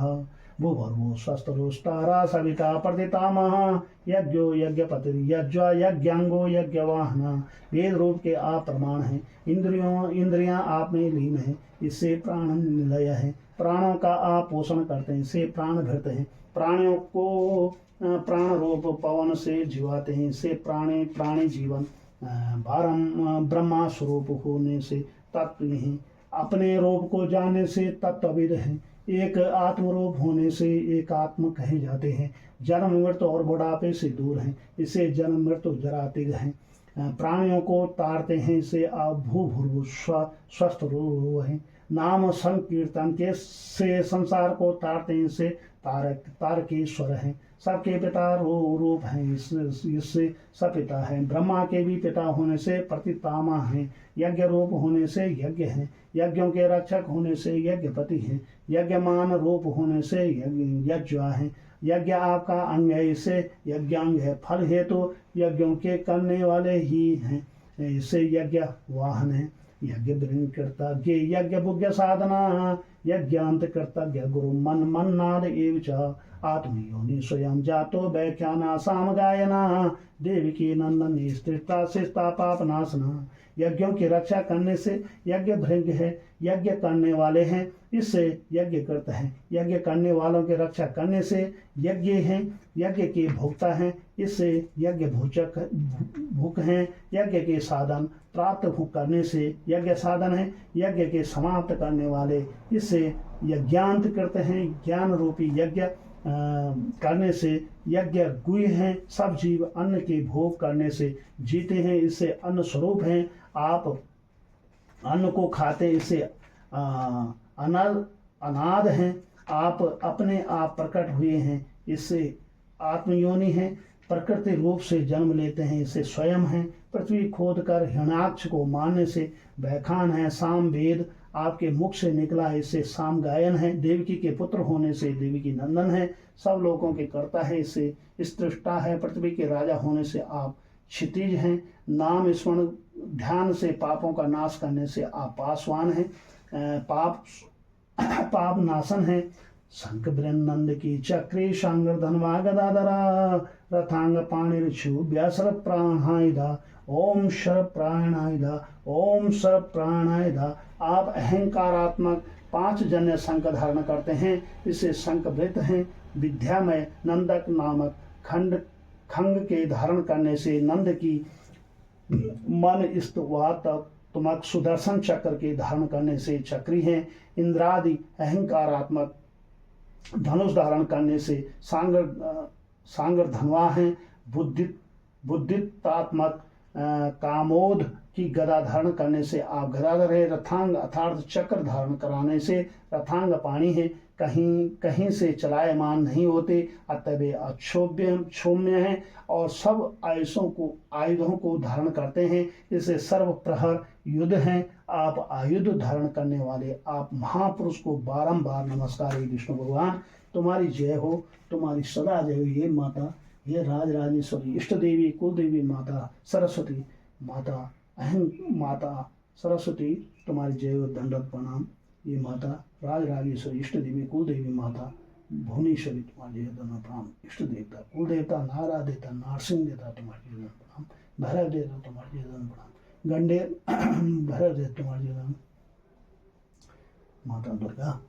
भूभर्भु स्वस्थरुष्टारा सविता प्रतितामह यज्ञो यज्ञपति यज्वा यज्ञांगो यज्ञवाहन। वेद रूप के आप प्रमाण है। इंद्रियां आप में लीन है, इससे प्राण निलय है। प्राणों का आप पोषण करते हैं, इससे प्राण भृत है। प्राणियों को प्राण रूप पवन से जीवाते हैं, इससे प्राणी जीवन। ब्रह्मा स्वरूप होने से तत्व हैं। अपने रूप को जानने से तत्वविद है। एक आत्म रूप होने से एक आत्म कहे जाते हैं। जन्म मृत्यु और बुढ़ापे से दूर हैं, इससे जन्म मृत्यु जरातिग हैं। प्राणियों को तारते हैं, इससे भूभुर्भु स्वस्थ रूप है। नाम संकीर्तन के से संसार को तारते हैं, इससे तारकेश्वर है। सबके पिता रूप हैं, इससे सपिता है। ब्रह्मा के भी पिता होने से प्रतितामा हैं, यज्ञ रूप होने से यज्ञ हैं, यज्ञों के रक्षक होने से यज्ञपति हैं, यज्ञमान रूप होने से यज्ञ हैं। यज्ञ आपका अंग है, इससे यज्ञांग है। फल हेतु यज्ञों के करने वाले ही हैं, इससे यज्ञ वाहन है। यज्ञ करता यज्ञ भुग्य साधना, यज्ञांत कर्तव्य गुरु मन मन्नाद एव च आत्मयोनि स्वयं जातो व्याख्याना साम गायना देवकी नंदनी स्थिता शिष्टा पाप नाशना। यज्ञों की रक्षा करने से यज्ञ भृंग है, यज्ञ करने वाले हैं, इससे यज्ञ करते हैं। यज्ञ करने वालों की रक्षा करने से यज्ञ हैं, यज्ञ के भोक्ता हैं, इससे यज्ञ भूचक भूख हैं। यज्ञ के साधन प्राप्त करने से यज्ञ साधन है, यज्ञ के समाप्त करने वाले, इससे यज्ञांत करते हैं। ज्ञान रूपी यज्ञ करने से यज्ञ गुह्य हैं। सब जीव अन्न के भोग करने से जीते हैं, इससे अन्न स्वरूप हैं। आप अन्न को खाते, इससे अनाद हैं। आप अपने आप प्रकट हुए हैं, इससे आत्मयोनि हैं। प्रकृति रूप से जन्म लेते हैं, इससे स्वयं हैं। पृथ्वी खोद कर हिरण्याक्ष को मारने से व्याख्यान है। साम वेद आपके मुख से निकला, इससे साम गायन है। देवकी के पुत्र होने से देवकी नंदन है। सब लोगों के कर्ता है, इससे स्तृष्टा है। पृथ्वी के राजा होने से आप क्षितिज हैं। नाम स्मरण ध्यान से पापों का नाश करने से आप पासवान हैं। पाप नाशन है। शंख नंद की चक्री शांगर धनवा गदाधरा रथांग पाणिर्छु व्यासर प्राणायुधा ओम शर प्राणायुधा ओम शर प्राणायुधा। आप अहंकारात्मक 5 जन्य शंख धारण करते हैं, इससे शंखवृत हैं। विद्यामय नंदक नामक खंग के धारण करने से नंद की मन स्तुवा तुमक सुदर्शन चक्र के धारण करने से चक्री हैं। इंद्रादि अहंकारात्मक धनुष धारण करने से सांगर धनवा हैं। बुद्धितात्मक कामोद की गदा धारण करने से आप गदाधर है। रथांग अर्थात चक्र धारण कराने से रथांग पाणी है। कहीं से चलायमान नहीं होते, अतः वे क्षोम्य हैं और सब आयुधों को धारण करते हैं। इसे सर्व प्रहर युद्ध हैं। आप आयुध धारण करने वाले आप महापुरुष को बारंबार नमस्कार। हे विष्णु भगवान, तुम्हारी जय हो, तुम्हारी सदा जय हो। ये माता, ये राजराजेश्वरी इष्ट देवी कुल देवी माता सरस्वती माता, अहं माता सरस्वती, तुम्हारी जय हो, दंडवत प्रणाम। ये माता राजराजेश्वरी इष्ट देवी कुल देवी माता भुवनेश्वरी, तुम्हारी जय दंडवत प्रणाम। इष्ट देवता कुल देवता नारा देता नारसिंह देता, तुम्हारी जय प्रणाम। भैरव देता, तुम्हारी जय दंडवत प्रणाम। गंडे भैरव देता, तुम्हारी जय। माता दुर्गा